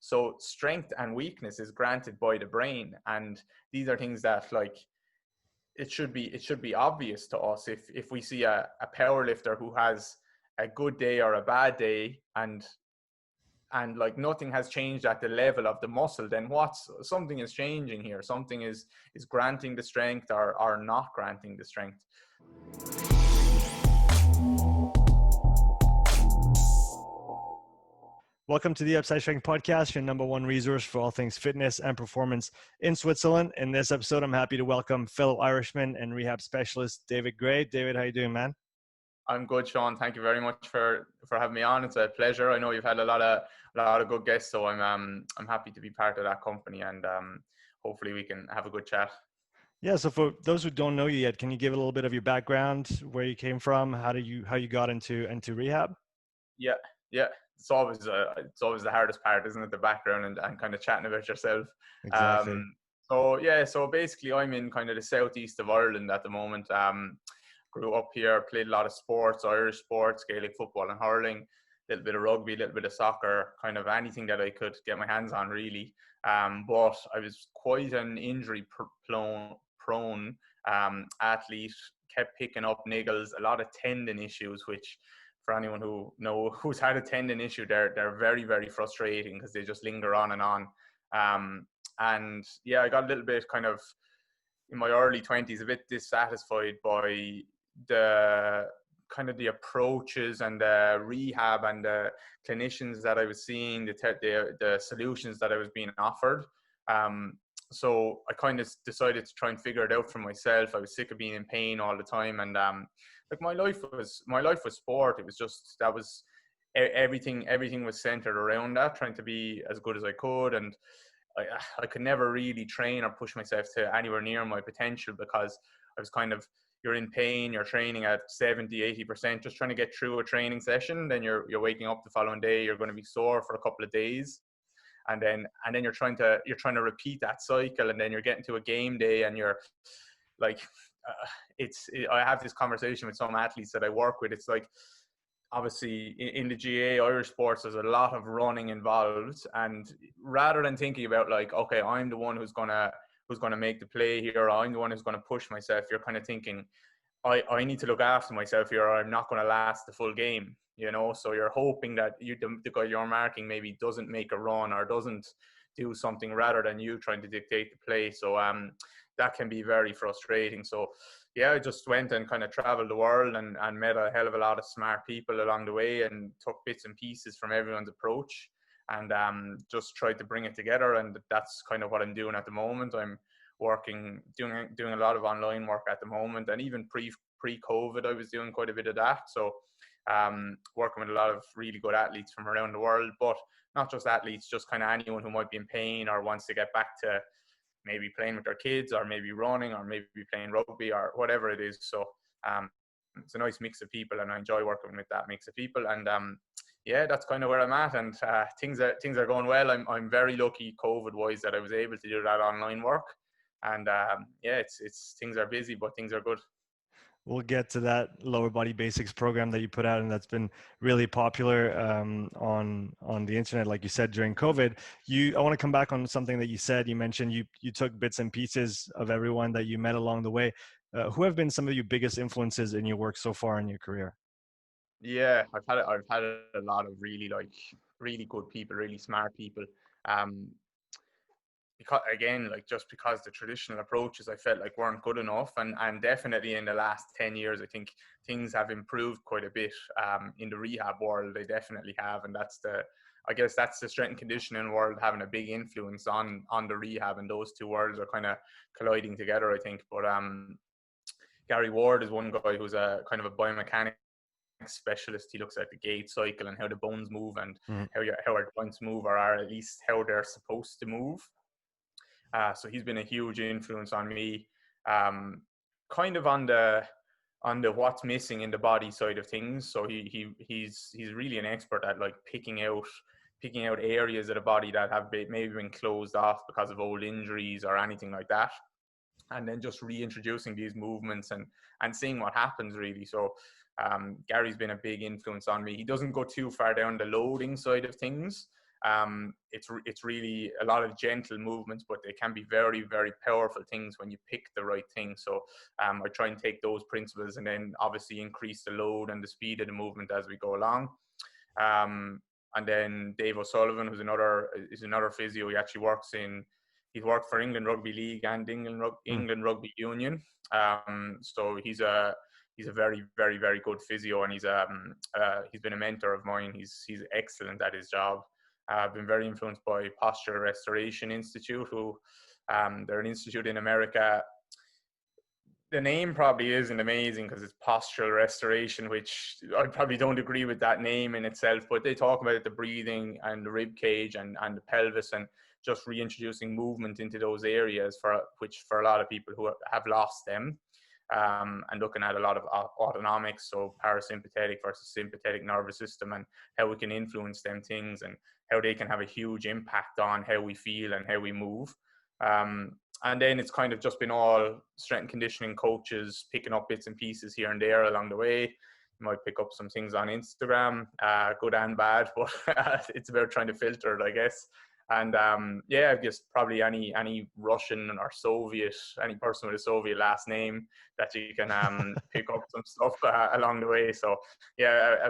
So strength and weakness is granted by the brain, and these are things that like it should be obvious to us. If we see a power lifter who has a good day or a bad day, and like nothing has changed at the level of the muscle, then something is changing here. Something is granting the strength or not granting the strength. Welcome to the Upside Strength Podcast, your number one resource for all things fitness and performance in Switzerland. In this episode, I'm happy to welcome fellow Irishman and rehab specialist, David Gray. David, how you doing, man? I'm good, Sean. Thank you very much for having me on. It's a pleasure. I know you've had a lot of good guests, so I'm happy to be part of that company, and hopefully we can have a good chat. Yeah. So for those who don't know you yet, can you give a little bit of your background, where you came from, how you got into rehab? Yeah. It's always the hardest part, isn't it? The background and kind of chatting about yourself. Exactly. So basically I'm in kind of the southeast of Ireland at the moment. Grew up here, played a lot of sports, Irish sports, Gaelic football and hurling, a little bit of rugby, a little bit of soccer, kind of anything that I could get my hands on really. But I was quite an injury prone athlete, kept picking up niggles, a lot of tendon issues, which for anyone who's had a tendon issue, they're very, very frustrating because they just linger on and on. And yeah, I got a little bit kind of in my early 20s, a bit dissatisfied by the kind of the approaches and the rehab and the clinicians that I was seeing, the solutions that I was being offered. So I kind of decided to try and figure it out for myself. I was sick of being in pain all the time, and like my life was sport. It was just everything was centered around that, trying to be as good as I could, and I could never really train or push myself to anywhere near my potential because I was kind of, you're in pain, you're training at 70-80%, just trying to get through a training session. Then you're waking up the following day, you're going to be sore for a couple of days, and then you're trying to repeat that cycle, and then you're getting to a game day and you're like, I have this conversation with some athletes that I work with. It's like, obviously in the GA Irish sports, there's a lot of running involved, and rather than thinking about like, okay, I'm the one who's gonna make the play here, or I'm the one who's gonna push myself, you're kind of thinking, I need to look after myself here, or I'm not going to last the full game, you know. So you're hoping that the guy you're marking maybe doesn't make a run or doesn't do something, rather than you trying to dictate the play. So that can be very frustrating. So yeah, I just went and kind of traveled the world and met a hell of a lot of smart people along the way, and took bits and pieces from everyone's approach, and just tried to bring it together. And that's kind of what I'm doing at the moment. I'm doing a lot of online work at the moment, and even pre-COVID I was doing quite a bit of that. So working with a lot of really good athletes from around the world, but not just athletes, just kind of anyone who might be in pain or wants to get back to maybe playing with their kids, or maybe running, or maybe playing rugby, or whatever it is. So it's a nice mix of people, and I enjoy working with that mix of people. And yeah, that's kind of where I'm at, and things are going well. I'm very lucky COVID wise that I was able to do that online work. And yeah, it's things are busy, but things are good. We'll get to that lower body basics program that you put out, and that's been really popular on the internet, like you said, during COVID. I want to come back on something that you said. You mentioned you took bits and pieces of everyone that you met along the way. Who have been some of your biggest influences in your work so far in your career? Yeah, I've had a lot of really good people, really smart people. Because again, like, just because the traditional approaches I felt like weren't good enough, and definitely in the last 10 years I think things have improved quite a bit in the rehab world. They definitely have, and I guess that's the strength and conditioning world having a big influence on the rehab, and those two worlds are kind of colliding together, I think. But Gary Ward is one guy who's a kind of a biomechanics specialist. He looks at the gait cycle and how the bones move, and how our joints move, or are at least how they're supposed to move. So he's been a huge influence on me, kind of on the what's missing in the body side of things. So he's really an expert at like picking out areas of the body that have maybe been closed off because of old injuries or anything like that, and then just reintroducing these movements and seeing what happens really. So Gary's been a big influence on me. He doesn't go too far down the loading side of things. It's really a lot of gentle movements, but they can be very, very powerful things when you pick the right thing. So I try and take those principles and then obviously increase the load and the speed of the movement as we go along. And then Dave O'Sullivan, who's another physio. He's worked for England Rugby League and England Rugby Union. So he's a very, very, very good physio, and he's been a mentor of mine. He's excellent at his job. I've been very influenced by Postural Restoration Institute, who they're an institute in America. The name probably isn't amazing because it's postural restoration, which I probably don't agree with that name in itself, but they talk about the breathing and the rib cage and the pelvis, and just reintroducing movement into those areas for a lot of people who have lost them, and looking at a lot of autonomics, so parasympathetic versus sympathetic nervous system, and how we can influence them things and how they can have a huge impact on how we feel and how we move. And then it's kind of just been all strength and conditioning coaches picking up bits and pieces here and there along the way. You might pick up some things on Instagram, good and bad, but it's about trying to filter it, I guess. And I guess probably any Russian or Soviet, any person with a Soviet last name that you can pick up some stuff along the way. So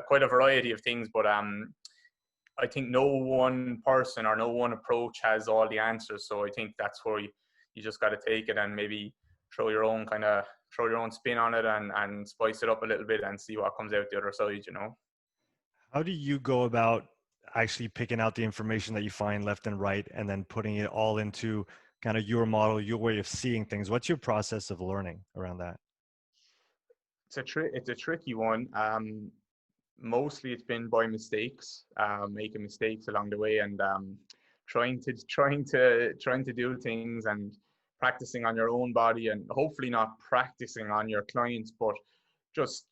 quite a variety of things, but I think no one person or no one approach has all the answers. So I think that's where you just got to take it and maybe throw your own spin on it and spice it up a little bit and see what comes out the other side, you know. How do you go about actually picking out the information that you find left and right and then putting it all into kind of your model, your way of seeing things? What's your process of learning around that? It's a tricky one. Mostly it's been by mistakes, making mistakes along the way, and trying to do things and practicing on your own body, and hopefully not practicing on your clients, but just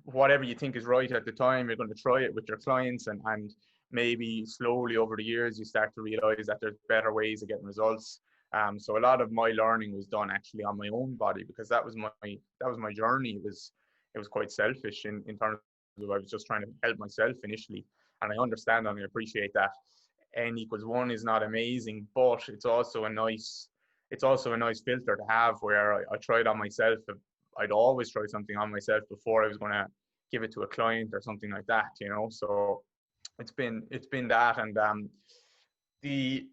whatever you think is right at the time, you're going to try it with your clients, and maybe slowly over the years you start to realize that there's better ways of getting results. So a lot of my learning was done actually on my own body, because that was my journey. It was quite selfish in terms of I was just trying to help myself initially, and I understand and I appreciate that N=1 is not amazing, but it's also a nice filter to have, where I try it on myself. I'd always try something on myself before I was going to give it to a client or something like that, you know. So it's been that, and the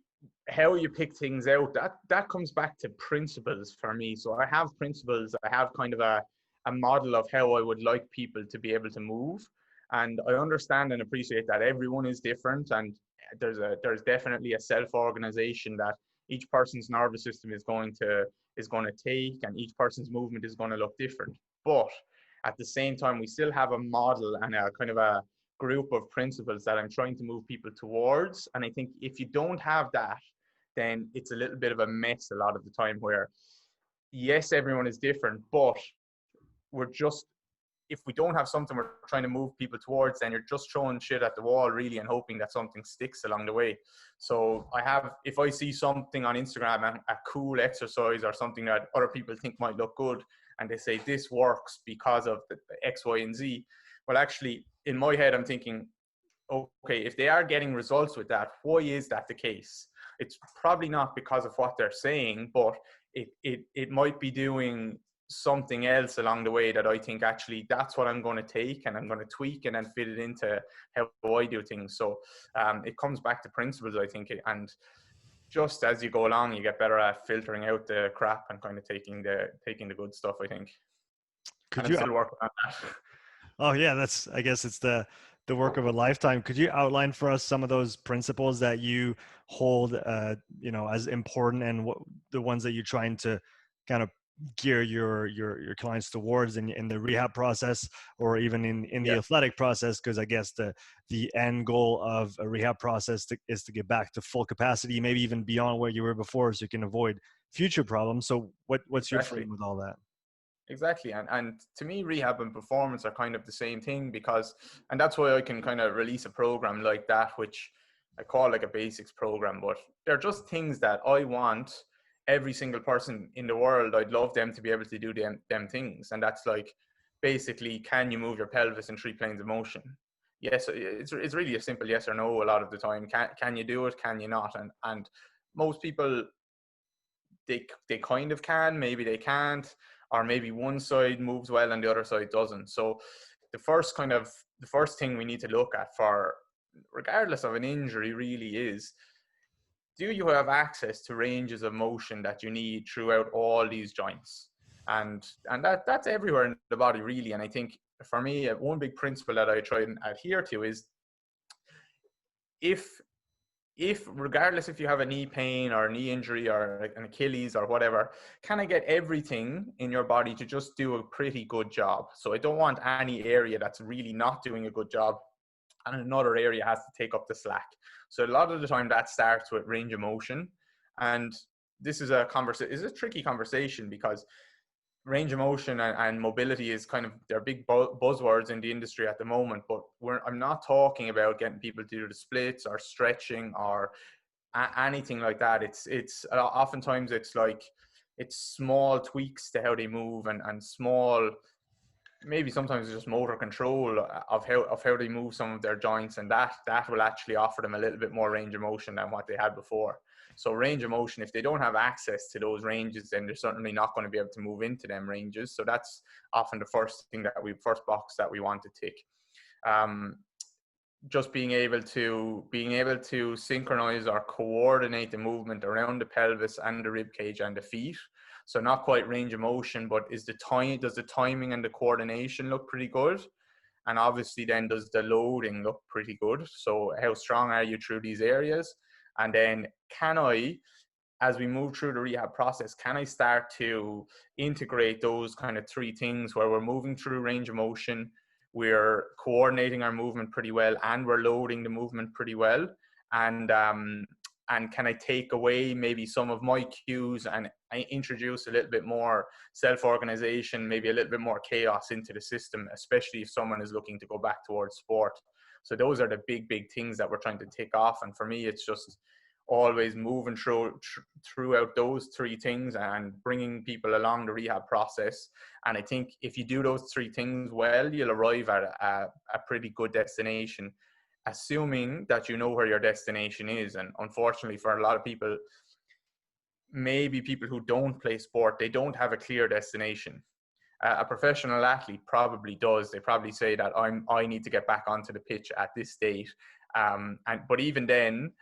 how you pick things out, that comes back to principles for me. So I have principles. I have kind of a model of how I would like people to be able to move, and I understand and appreciate that everyone is different, and there's definitely a self-organization that each person's nervous system is going to take, and each person's movement is going to look different. But at the same time, we still have a model and a kind of a group of principles that I'm trying to move people towards. And I think if you don't have that, then it's a little bit of a mess a lot of the time, where yes, everyone is different, but if we don't have something we're trying to move people towards, then you're just throwing shit at the wall really and hoping that something sticks along the way. So if I see something on Instagram, a cool exercise or something that other people think might look good, and they say this works because of the X, Y, and Z, well, actually in my head, I'm thinking, okay, if they are getting results with that, why is that the case? It's probably not because of what they're saying, but it might be doing something else along the way that I think actually that's what I'm going to take and I'm going to tweak and then fit it into how I do things. So it comes back to principles, I think, and just as you go along, you get better at filtering out the crap and kind of taking the good stuff, I think. Could and you I'm still working on that. Oh yeah, I guess it's the work of a lifetime. Could you outline for us some of those principles that you hold, as important, and the ones that you're trying to kind of gear your clients towards in the rehab process, or even in the athletic process? Because I guess the end goal of a rehab process is to get back to full capacity, maybe even beyond where you were before, so you can avoid future problems. So what's your frame with all that? Exactly. And to me, rehab and performance are kind of the same thing, and that's why I can kind of release a program like that, which I call like a basics program, but they're just things that I want every single person in the world. I'd love them to be able to do them things. And that's like, basically, can you move your pelvis in 3 planes of motion? yes, it's really a simple yes or no a lot of the time. Can you do it? Can you not? And most people, they kind of can, maybe they can't, or maybe one side moves well and the other side doesn't. So the first thing we need to look at, for regardless of an injury, really is, do you have access to ranges of motion that you need throughout all these joints? And that's everywhere in the body, really. And I think for me, one big principle that I try and adhere to is, if regardless if you have a knee pain or a knee injury or an Achilles or whatever, can I get everything in your body to just do a pretty good job? So I don't want any area that's really not doing a good job and another area has to take up the slack. So a lot of the time that starts with range of motion. And this is a tricky conversation, because range of motion and mobility is kind of, they're big buzzwords in the industry at the moment, but I'm not talking about getting people to do the splits or stretching or anything like that. It's oftentimes it's like, it's small tweaks to how they move, and small, maybe sometimes it's just motor control of how they move some of their joints, and that will actually offer them a little bit more range of motion than what they had before. So range of motion, if they don't have access to those ranges, then they're certainly not going to be able to move into them ranges. So that's often the first box that we want to tick. Just being able to synchronize or coordinate the movement around the pelvis and the rib cage and the feet. So not quite range of motion, but does the timing and the coordination look pretty good? And obviously then, does the loading look pretty good? So how strong are you through these areas? And then, as we move through the rehab process, can I start to integrate those kind of three things, where we're moving through range of motion, we're coordinating our movement pretty well, and we're loading the movement pretty well? And can I take away maybe some of my cues and I introduce a little bit more self-organization, maybe a little bit more chaos into the system, especially if someone is looking to go back towards sport? So those are the big things that we're trying to tick off. And for me, it's just always moving throughout those three things and bringing people along the rehab process. And I think if you do those three things well, you'll arrive at a pretty good destination, assuming that you know where your destination is. And unfortunately, for a lot of people, maybe people who don't play sport, they don't have a clear destination. A professional athlete probably does. They probably say that I need to get back onto the pitch at this date. But even then,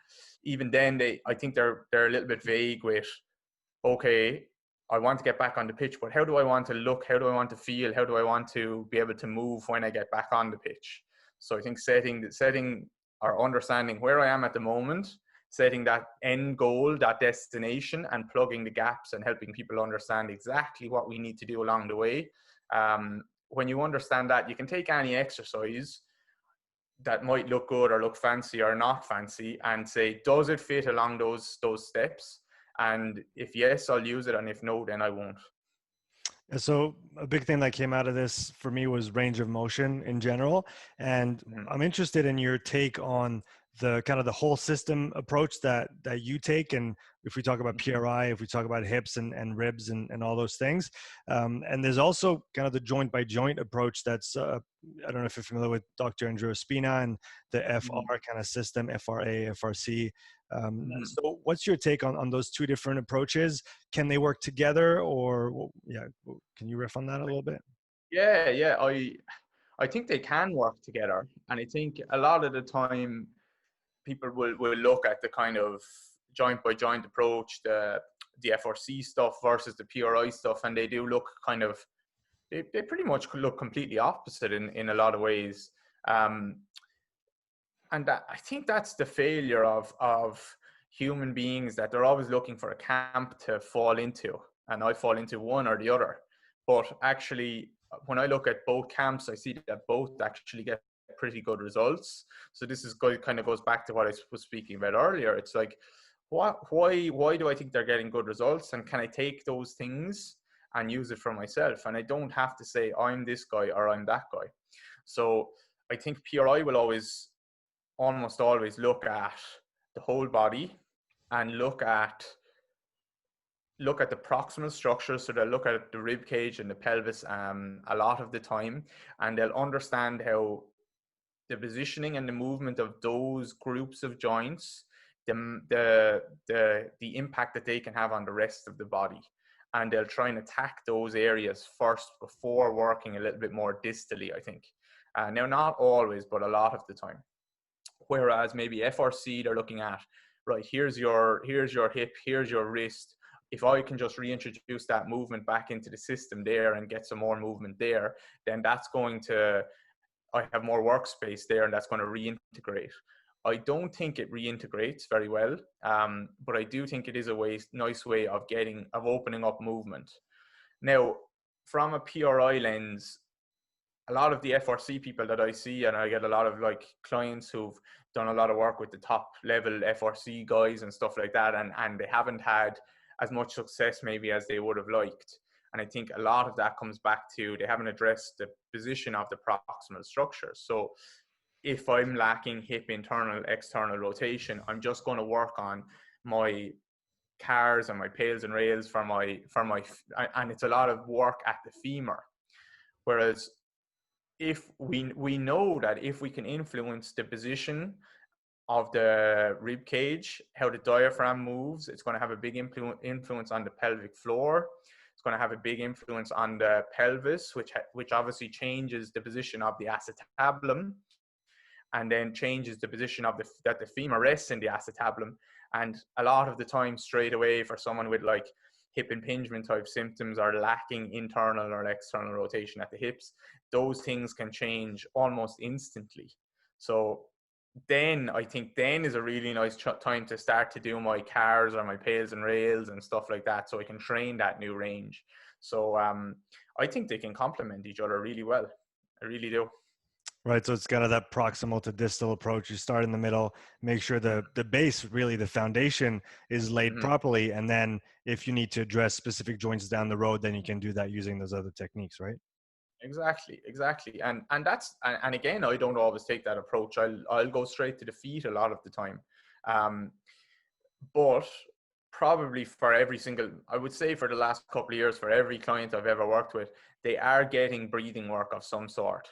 I think they're a little bit vague with, okay, I want to get back on the pitch, but how do I want to look? How do I want to feel? How do I want to be able to move when I get back on the pitch? So I think setting or understanding where I am at the moment, setting that end goal, that destination, and plugging the gaps and helping people understand exactly what we need to do along the way. When you understand that, you can take any exercise that might look good or look fancy or not fancy and say, does it fit along those steps? And if yes, I'll use it. And if no, then I won't. So a big thing that came out of this for me was range of motion in general. And I'm interested in your take on the kind of the whole system approach that you take. And if we talk about PRI, if we talk about hips and ribs and all those things. And there's also kind of the joint by joint approach that's, I don't know if you're familiar with Dr. Andrew Espina and the FR kind of system, FRA, FRC. So what's your take on those two different approaches? Can they work together, or can you riff on that a little bit? Yeah. I think they can work together. And I think a lot of the time people will look at the kind of joint by joint approach, the FRC stuff versus the PRI stuff. And they do look they pretty much look completely opposite in a lot of ways. And I think that's the failure of human beings, that they're always looking for a camp to fall into, and I fall into one or the other. But actually, when I look at both camps, I see that both actually get pretty good results. So this kind of goes back to what I was speaking about earlier. It's like, why do I think they're getting good results, and can I take those things and use it for myself? And I don't have to say I'm this guy or I'm that guy. So I think PRI will almost always look at the whole body and look at the proximal structures. So they'll look at the rib cage and the pelvis a lot of the time, and they'll understand how the positioning and the movement of those groups of joints, the impact that they can have on the rest of the body. And they'll try and attack those areas first before working a little bit more distally, I think. Now, not always, but a lot of the time. Whereas maybe FRC, they're looking at, right, here's your hip, here's your wrist. If I can just reintroduce that movement back into the system there and get some more movement there, then that's going to, I have more workspace there, and that's going to reintegrate. I don't think it reintegrates very well, but I do think it is a nice way of opening up movement. Now, from a PRI lens, a lot of the FRC people that I see, and I get a lot of like clients who've done a lot of work with the top level FRC guys and stuff like that, and they haven't had as much success maybe as they would have liked. And I think a lot of that comes back to they haven't addressed the position of the proximal structure. So if I'm lacking hip internal, external rotation, I'm just going to work on my cars and my pails and rails and it's a lot of work at the femur. Whereas if we know that if we can influence the position of the rib cage, how the diaphragm moves, it's going to have a big influence on the pelvic floor. It's going to have a big influence on the pelvis, which obviously changes the position of the acetabulum, and then changes the position of that the femur rests in the acetabulum. And a lot of the time, straight away, for someone with like hip impingement type symptoms or lacking internal or external rotation at the hips, those things can change almost instantly. So then I think then is a really nice time to start to do my cars or my pails and rails and stuff like that, so I can train that new range. So I think they can complement each other really well. I really do. Right. So it's kind of that proximal to distal approach. You start in the middle, make sure the base, really the foundation, is laid properly. And then if you need to address specific joints down the road, then you can do that using those other techniques, right? Exactly. And that's, and again, I don't always take that approach. I'll go straight to the feet a lot of the time. But probably for I would say for the last couple of years, for every client I've ever worked with, they are getting breathing work of some sort.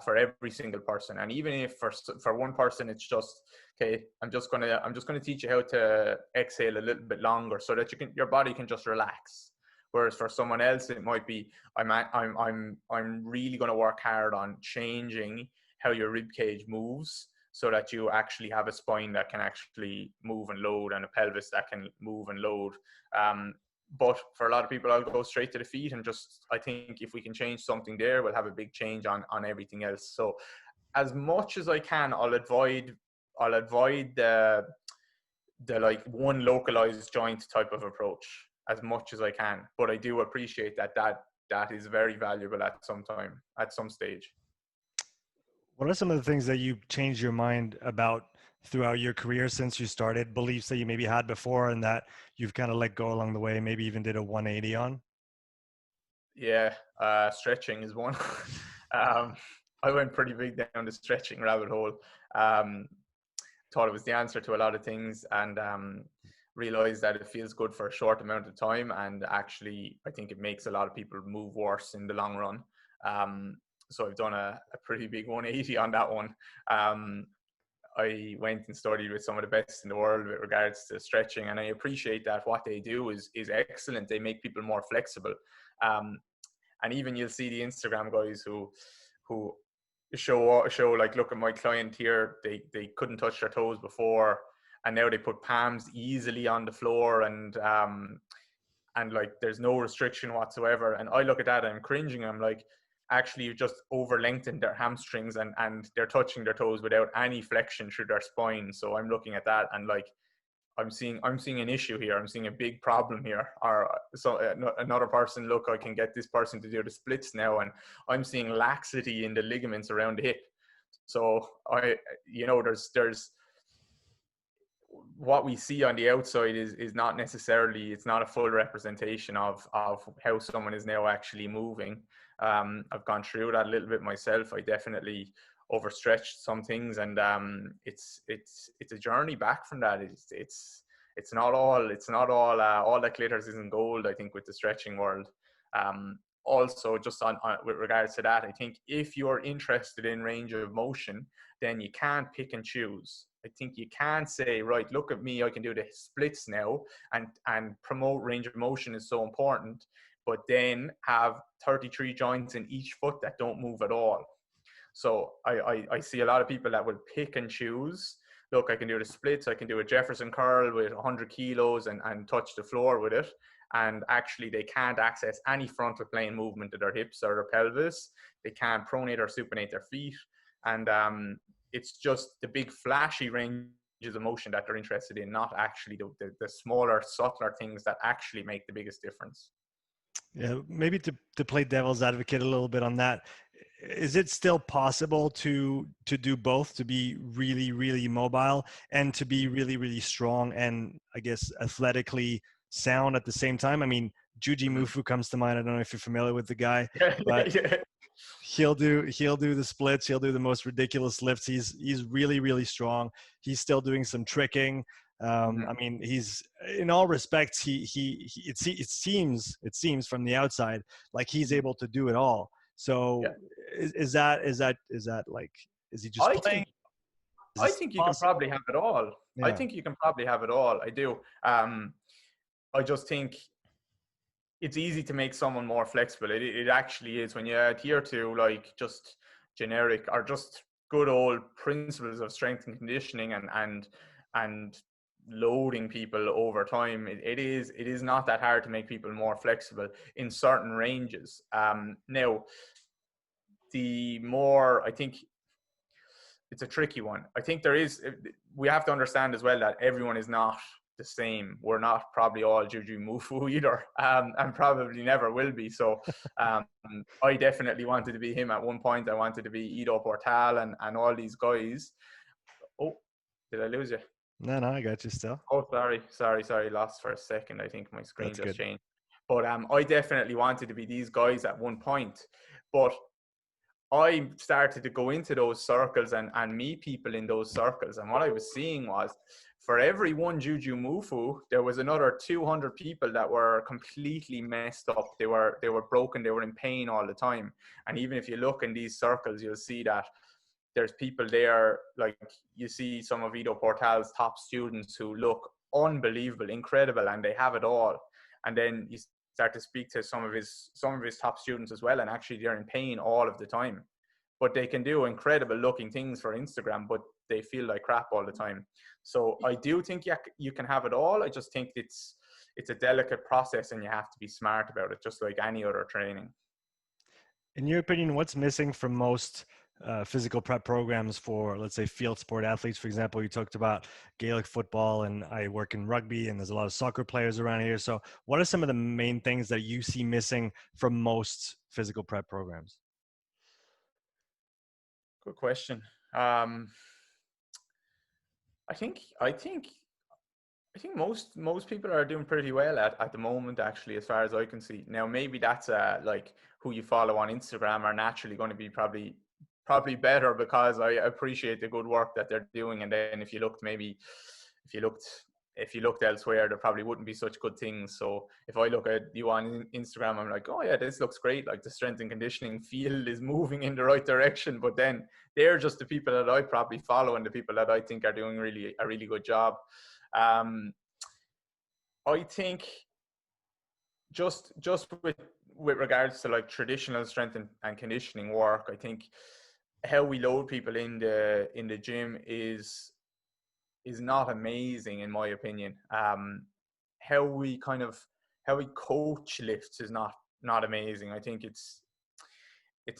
For every single person. And even if for one person it's just, okay, I'm just gonna teach you how to exhale a little bit longer so that your body can just relax. Whereas for someone else it might be, I'm really going to work hard on changing how your rib cage moves so that you actually have a spine that can actually move and load, and a pelvis that can move and load. But for a lot of people, I'll go straight to the feet, and just, I think if we can change something there, we'll have a big change on everything else. So as much as I can, I'll avoid the like one localized joint type of approach as much as I can. But I do appreciate that is very valuable at some stage. What are some of the things that you changed your mind about throughout your career since you started, beliefs that you maybe had before and that you've kind of let go along the way, maybe even did a 180 on? Yeah, stretching is one. I went pretty big down the stretching rabbit hole. Thought it was the answer to a lot of things, and realized that it feels good for a short amount of time, and actually I think it makes a lot of people move worse in the long run. So I've done a pretty big 180 on that one. I went and studied with some of the best in the world with regards to stretching, and I appreciate that what they do is excellent. They make people more flexible. And even you'll see the Instagram guys who show like, look at my client here, they couldn't touch their toes before, and now they put palms easily on the floor, and like there's no restriction whatsoever. And I look at that and I'm cringing. I'm like, actually you just over lengthened their hamstrings, and they're touching their toes without any flexion through their spine. So I'm looking at that and like, I'm seeing an issue here. I'm seeing a big problem here. Or so another person, look, I can get this person to do the splits now, and I'm seeing laxity in the ligaments around the hip. So there's what we see on the outside is not necessarily, it's not a full representation of how someone is now actually moving. I've gone through that a little bit myself. I definitely overstretched some things, and it's a journey back from that. It's not all that glitters isn't gold, I think, with the stretching world. also just on with regards to that, I think if you're interested in range of motion, then you can't pick and choose. I think you can't say, right, look at me, I can do the splits now, and promote range of motion is so important, but then have 33 joints in each foot that don't move at all. So I see a lot of people that will pick and choose. Look, I can do the splits, I can do a Jefferson curl with 100 kilos and touch the floor with it. And actually, they can't access any frontal plane movement of their hips or their pelvis. They can't pronate or supinate their feet. And it's just the big flashy ranges of motion that they're interested in, not actually the smaller, subtler things that actually make the biggest difference. Yeah, maybe to play devil's advocate a little bit on that, is it still possible to do both, to be really, really mobile and to be really, really strong and I guess athletically sound at the same time? I mean, Juji Mufu comes to mind. I don't know if you're familiar with the guy, but Yeah. he'll do the splits, he'll do the most ridiculous lifts. He's really, really strong. He's still doing some tricking. I mean, he's in all respects, it seems from the outside like he's able to do it all. So Yeah. is that like, is he just I playing? think Is I this think you can possible? probably have it all. I Yeah. think you can probably have it all. I do. I just think it's easy to make someone more flexible. It actually is when you adhere to like just generic or just good old principles of strength and conditioning and loading people over time. It is not that hard to make people more flexible in certain ranges. Now, the more I think it's a tricky one. I think we have to understand as well that everyone is not the same. We're not probably all Juju Mufu either, and probably never will be. So I definitely wanted to be him at one point. I wanted to be Ido Portal and all these guys. Oh, did I lose you? No, I got you still. Oh, sorry. Lost for a second. I think my screen That's just good. changed. But I definitely wanted to be these guys at one point. But I started to go into those circles and meet people in those circles. And what I was seeing was for every one Juju Mufu, there was another 200 people that were completely messed up. They were broken. They were in pain all the time. And even if you look in these circles, you'll see that there's people there, like you see some of Ido Portal's top students who look unbelievable, incredible, and they have it all. And then you start to speak to some of his top students as well, and actually they're in pain all of the time. But they can do incredible looking things for Instagram, but they feel like crap all the time. So I do think you can have it all. I just think it's a delicate process and you have to be smart about it, just like any other training. In your opinion, what's missing from most physical prep programs for, let's say, field sport athletes? For example, you talked about Gaelic football, and I work in rugby, and there's a lot of soccer players around here. So what are some of the main things that you see missing from most physical prep programs? Good question. I think most people are doing pretty well at the moment, actually, as far as I can see. Now, maybe that's like who you follow on Instagram are naturally going to be probably better because I appreciate the good work that they're doing. And then if you looked elsewhere, there probably wouldn't be such good things. So if I look at you on Instagram, I'm like, oh yeah, this looks great. Like the strength and conditioning field is moving in the right direction. But then they're just the people that I probably follow and the people that I think are doing a really good job. I think just with regards to like traditional strength and conditioning work, I think how we load people in the gym is not amazing in my opinion. How we coach lifts is not amazing. I think it's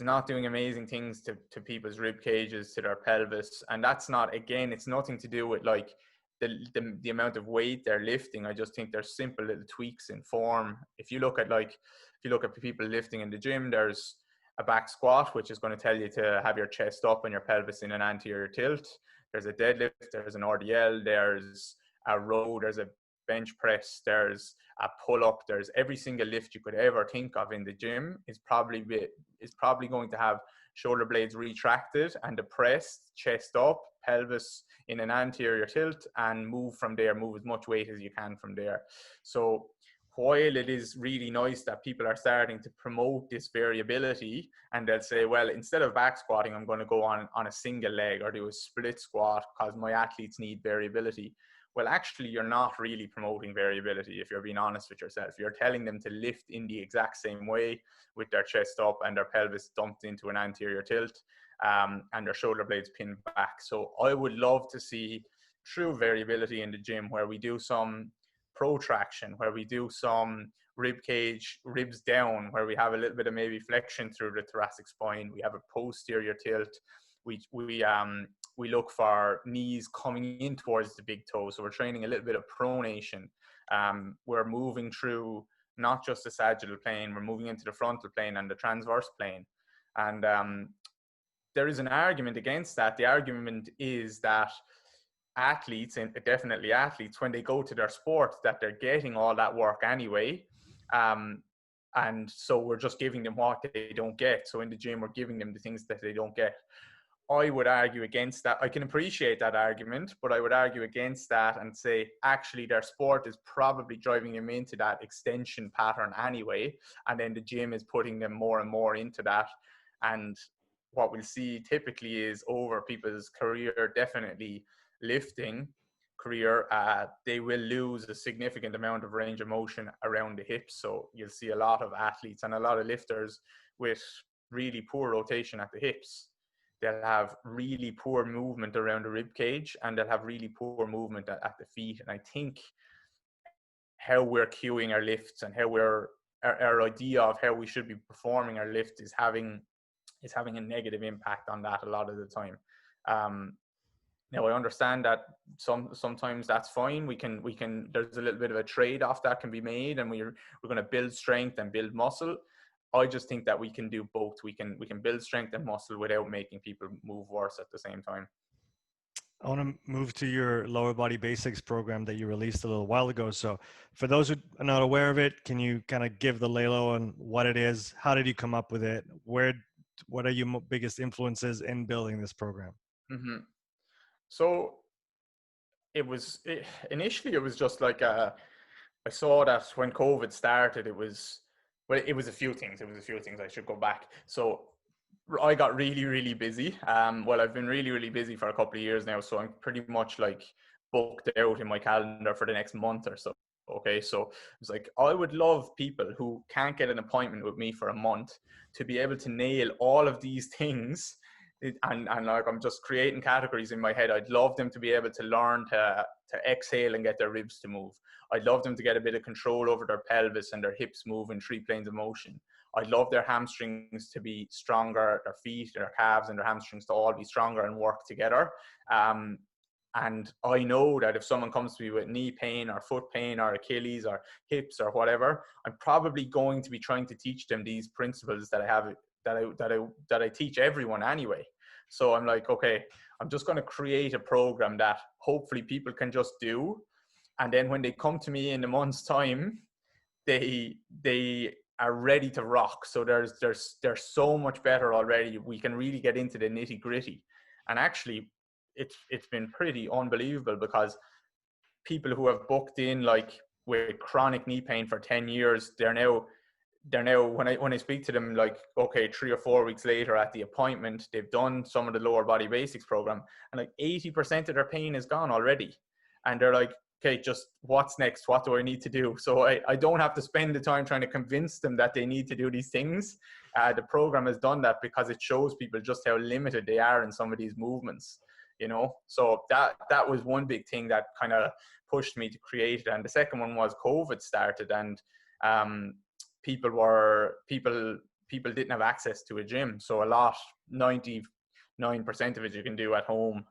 not doing amazing things to people's rib cages, to their pelvis, and that's not, again, it's nothing to do with like the amount of weight they're lifting. I just think there's simple little tweaks in form. If you look at people lifting in the gym, there's a back squat, which is going to tell you to have your chest up and your pelvis in an anterior tilt. There's a deadlift, there's an RDL, there's a row, there's a bench press, there's a pull up, there's every single lift you could ever think of in the gym is probably going to have shoulder blades retracted and depressed, chest up, pelvis in an anterior tilt, and move from there, move as much weight as you can from there. So while it is really nice that people are starting to promote this variability, and they'll say, well, instead of back squatting, I'm going to go on a single leg or do a split squat because my athletes need variability. Well, actually, you're not really promoting variability if you're being honest with yourself. You're telling them to lift in the exact same way with their chest up and their pelvis dumped into an anterior tilt, and their shoulder blades pinned back. So I would love to see true variability in the gym where we do some protraction, where we do some rib cage, ribs down, where we have a little bit of maybe flexion through the thoracic spine. We have a posterior tilt. We look for knees coming in towards the big toe. So we're training a little bit of pronation. We're moving through not just the sagittal plane, we're moving into the frontal plane and the transverse plane. And there is an argument against that. The argument is that athletes, and definitely athletes, when they go to their sport, that they're getting all that work anyway. And so we're just giving them what they don't get. So in the gym, we're giving them the things that they don't get. I would argue against that. I can appreciate that argument, but I would argue against that and say, actually, their sport is probably driving them into that extension pattern anyway. And then the gym is putting them more and more into that. And what we'll see typically is over people's career, definitely lifting career, they will lose a significant amount of range of motion around the hips. So you'll see a lot of athletes and a lot of lifters with really poor rotation at the hips. They'll have really poor movement around the rib cage, and they'll have really poor movement at the feet. And I think how we're cueing our lifts and how our idea of how we should be performing our lift is having a negative impact on that a lot of the time. Now I understand that sometimes that's fine. We can there's a little bit of a trade-off that can be made, and we're going to build strength and build muscle. I just think that we can do both. We can build strength and muscle without making people move worse at the same time. I want to move to your lower body basics program that you released a little while ago. So for those who are not aware of it, can you kind of give the lay low on what it is? How did you come up with it? What are your biggest influences in building this program? Mm-hmm. So initially it was just like I saw that when COVID started, it was a few things. I should go back. So I got really, really busy. Well, I've been really, really busy for a couple of years now. So I'm pretty much like booked out in my calendar for the next month or so. Okay. So it's like, I would love people who can't get an appointment with me for a month to be able to nail all of these things. And like, I'm just creating categories in my head. I'd love them to be able to learn to exhale and get their ribs to move. I'd love them to get a bit of control over their pelvis and their hips move in 3 planes of motion. I'd love their hamstrings to be stronger, their feet, their calves and their hamstrings to all be stronger and work together. And I know that if someone comes to me with knee pain or foot pain or Achilles or hips or whatever, I'm probably going to be trying to teach them these principles that I teach everyone anyway. So I'm like, okay, I'm just going to create a program that hopefully people can just do. And then when they come to me in a month's time, they are ready to rock. So they're so much better already. We can really get into the nitty gritty. And actually, it's been pretty unbelievable, because people who have booked in like with chronic knee pain for 10 years, they're now when I speak to them, like, okay, 3 or 4 weeks later at the appointment, they've done some of the lower body basics program, and like 80% of their pain is gone already. And they're like, okay, just what's next? What do I need to do? So I don't have to spend the time trying to convince them that they need to do these things. The program has done that because it shows people just how limited they are in some of these movements, you know? So that was one big thing that kind of pushed me to create it. And the second one was COVID started, and people didn't have access to a gym. So 99% of it you can do at home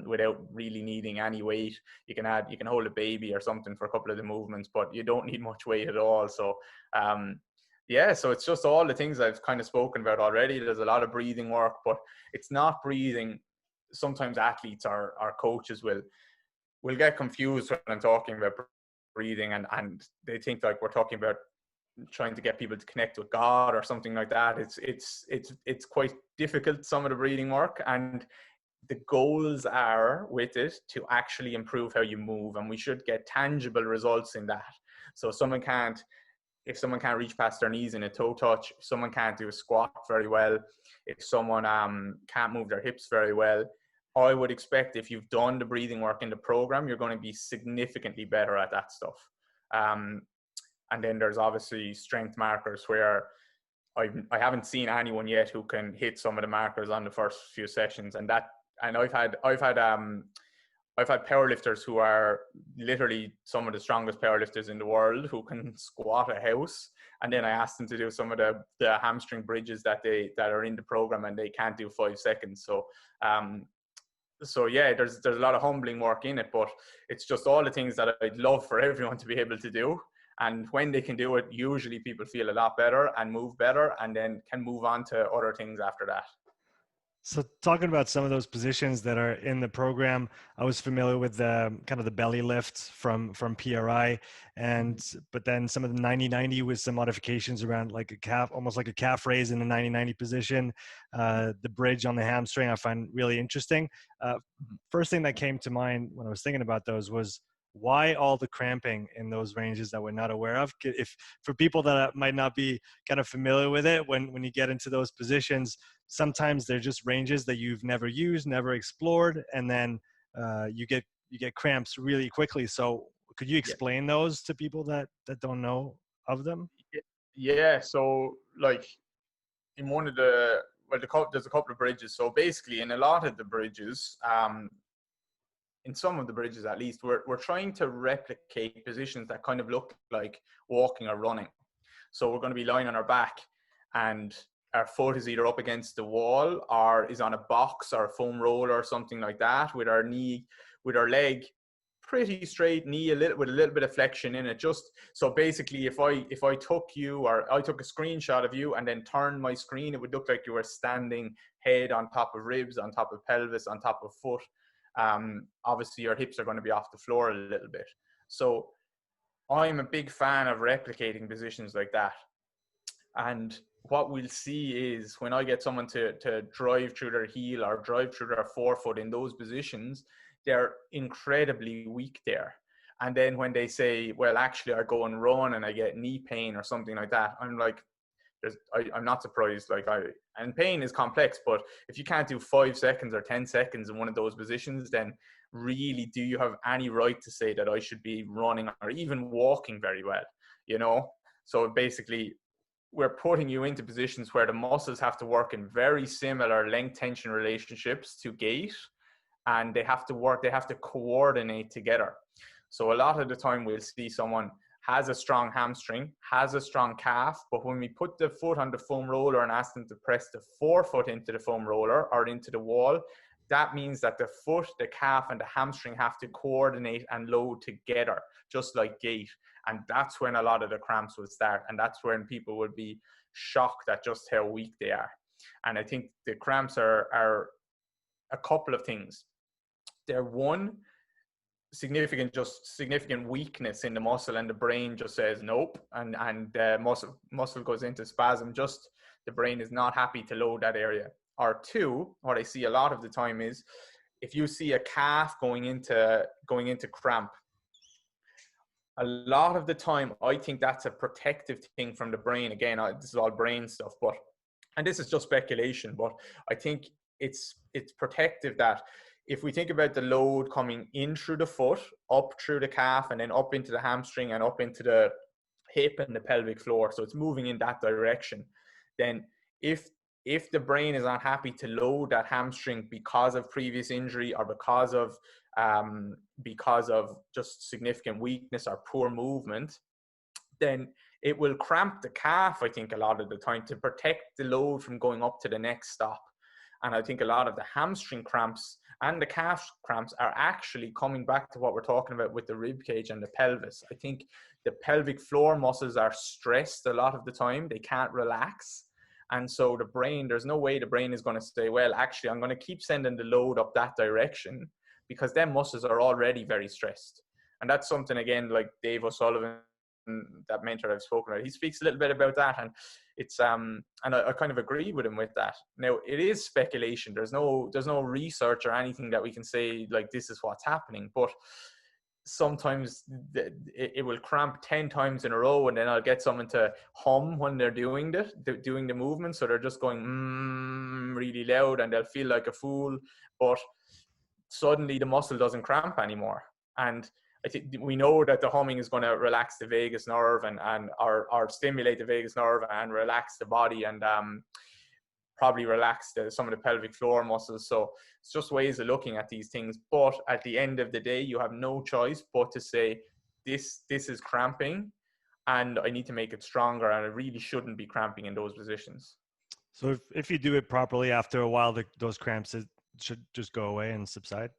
without really needing any weight. You can hold a baby or something for a couple of the movements, but you don't need much weight at all. So so it's just all the things I've kind of spoken about already. There's a lot of breathing work, but it's not breathing. Sometimes athletes or coaches will get confused when I'm talking about breathing, and they think like we're talking about trying to get people to connect with God or something like that. It's quite difficult, some of the breathing work, and the goals are with it to actually improve how you move, and we should get tangible results in that. So if someone can't reach past their knees in a toe touch, if someone can't do a squat very well, if someone can't move their hips very well, I would expect if you've done the breathing work in the program, you're going to be significantly better at that stuff. And then there's obviously strength markers where I haven't seen anyone yet who can hit some of the markers on the first few sessions, and I've had powerlifters who are literally some of the strongest powerlifters in the world who can squat a house, and then I asked them to do some of the hamstring bridges that are in the program, and they can't do 5 seconds. So yeah, there's a lot of humbling work in it, but it's just all the things that I'd love for everyone to be able to do. And when they can do it, usually people feel a lot better and move better, and then can move on to other things after that. So talking about some of those positions that are in the program, I was familiar with the kind of the belly lift from PRI, but then some of the 90-90 with some modifications around like a calf, almost like a calf raise in the 90-90 position. The bridge on the hamstring I find really interesting. First thing that came to mind when I was thinking about those was, why all the cramping in those ranges that we're not aware of? If for people that might not be kind of familiar with it, when you get into those positions, sometimes they're just ranges that you've never used, never explored, and then you get cramps really quickly. So could you explain those to people that don't know of them? Yeah. So like in one of there's a couple of bridges. So basically in a lot of the bridges, in some of the bridges at least, we're trying to replicate positions that kind of look like walking or running. So we're going to be lying on our back, and our foot is either up against the wall or is on a box or a foam roller or something like that, with our leg pretty straight, knee with a little bit of flexion in it. Just so basically, if I took you, or I took a screenshot of you and then turned my screen, it would look like you were standing head on top of ribs, on top of pelvis, on top of foot. Obviously your hips are going to be off the floor a little bit. So I'm a big fan of replicating positions like that. And what we'll see is when I get someone to drive through their heel or drive through their forefoot in those positions, they're incredibly weak there. And then when they say, well, actually I go and run and I get knee pain or something like that, I'm like, I'm not surprised. And pain is complex, but if you can't do 5 seconds or 10 seconds in one of those positions, then really, do you have any right to say that I should be running or even walking very well? So basically, we're putting you into positions where the muscles have to work in very similar length tension relationships to gait, and they have to coordinate together. So a lot of the time we'll see someone has a strong hamstring, has a strong calf, but when we put the foot on the foam roller and ask them to press the forefoot into the foam roller or into the wall, that means that the foot, the calf, and the hamstring have to coordinate and load together, just like gait. And that's when a lot of the cramps will start. And that's when people would be shocked at just how weak they are. And I think the cramps are a couple of things. They're one, significant weakness in the muscle, and the brain just says nope, and muscle goes into spasm. Just the brain is not happy to load that area. Or two, what I see a lot of the time is if you see a calf going into cramp, a lot of the time I think that's a protective thing from the brain. Again, this is all brain stuff, and this is just speculation, but I think it's protective, that if we think about the load coming in through the foot, up through the calf, and then up into the hamstring and up into the hip and the pelvic floor, so it's moving in that direction, then if the brain is not happy to load that hamstring because of previous injury or because of just significant weakness or poor movement, then it will cramp the calf, I think, a lot of the time to protect the load from going up to the next stop. And I think a lot of the hamstring cramps and the calf cramps are actually coming back to what we're talking about with the rib cage and the pelvis. I think the pelvic floor muscles are stressed a lot of the time. They can't relax. And so the brain, there's no way the brain is going to say, well, actually, I'm going to keep sending the load up that direction, because them muscles are already very stressed. And that's something, again, like Dave O'Sullivan that mentor I've spoken about, he speaks a little bit about that, and it's and I kind of agree with him with that. Now it is speculation. There's no research or anything that we can say like this is what's happening, but sometimes it will cramp 10 times in a row, and then I'll get someone to hum when they're doing the movement, so they're just going really loud, and they'll feel like a fool, but suddenly the muscle doesn't cramp anymore. And I think we know that the humming is going to relax the vagus nerve and or stimulate the vagus nerve and relax the body, and probably relax some of the pelvic floor muscles. So it's just ways of looking at these things. But at the end of the day, you have no choice but to say, this is cramping and I need to make it stronger, and I really shouldn't be cramping in those positions. So if you do it properly, after a while, those cramps should just go away and subside?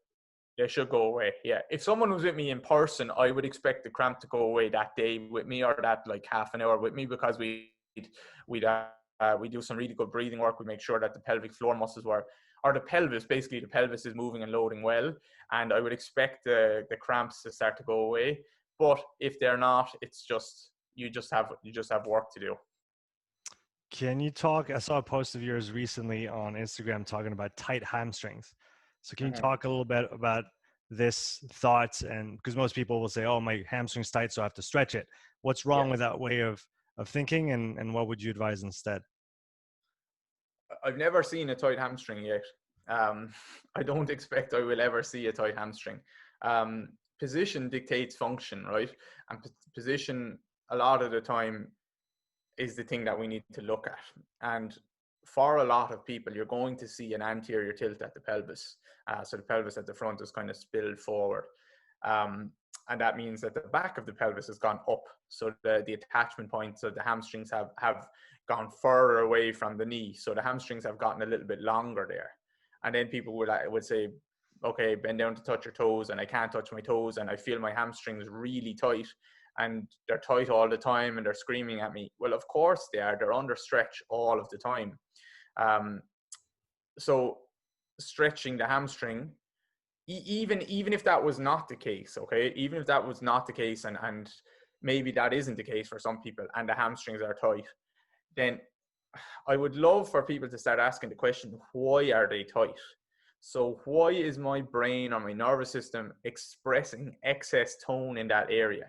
They should go away. Yeah. If someone was with me in person, I would expect the cramp to go away that day with me, or that like half an hour with me, because we do some really good breathing work. We make sure that the pelvic floor muscles or the pelvis, basically the pelvis is moving and loading well. And I would expect the cramps to start to go away. But if they're not, it's just, you just have work to do. Can you talk, I saw a post of yours recently on Instagram talking about tight hamstrings. So can you talk a little bit about this thought? And because most people will say, oh, my hamstring's tight, so I have to stretch it. What's wrong with that way of thinking, and what would you advise instead? I've never seen a tight hamstring yet. I don't expect I will ever see a tight hamstring. Position dictates function, right? And position a lot of the time is the thing that we need to look at. And for a lot of people, you're going to see an anterior tilt at the pelvis. So the pelvis at the front is kind of spilled forward. And that means that the back of the pelvis has gone up. So the attachment points of the hamstrings have gone further away from the knee. So the hamstrings have gotten a little bit longer there. And then people would say, okay, bend down to touch your toes, and I can't touch my toes, and I feel my hamstrings really tight, and they're tight all the time, and they're screaming at me. Well, of course they are. They're under stretch all of the time. So stretching the hamstring, even if that was not the case, okay, even if that was not the case, and maybe that isn't the case for some people, and the hamstrings are tight, then I would love for people to start asking the question, why are they tight? So why is my brain or my nervous system expressing excess tone in that area?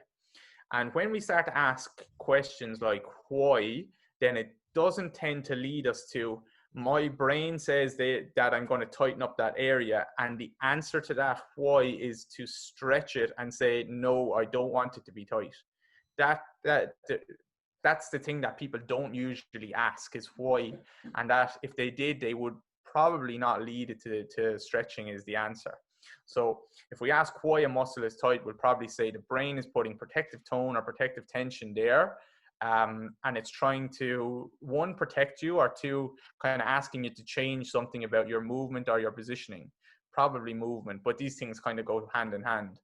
And when we start to ask questions like why, then it doesn't tend to lead us to, my brain says that I'm going to tighten up that area, and the answer to that why is to stretch it and say, no, I don't want it to be tight. That's the thing that people don't usually ask, is why. And that if they did, they would probably not lead it to stretching is the answer. So if we ask why a muscle is tight, we'll probably say the brain is putting protective tone or protective tension there. And it's trying to, one, protect you, or two, kind of asking you to change something about your movement or your positioning, probably movement, but these things kind of go hand in hand.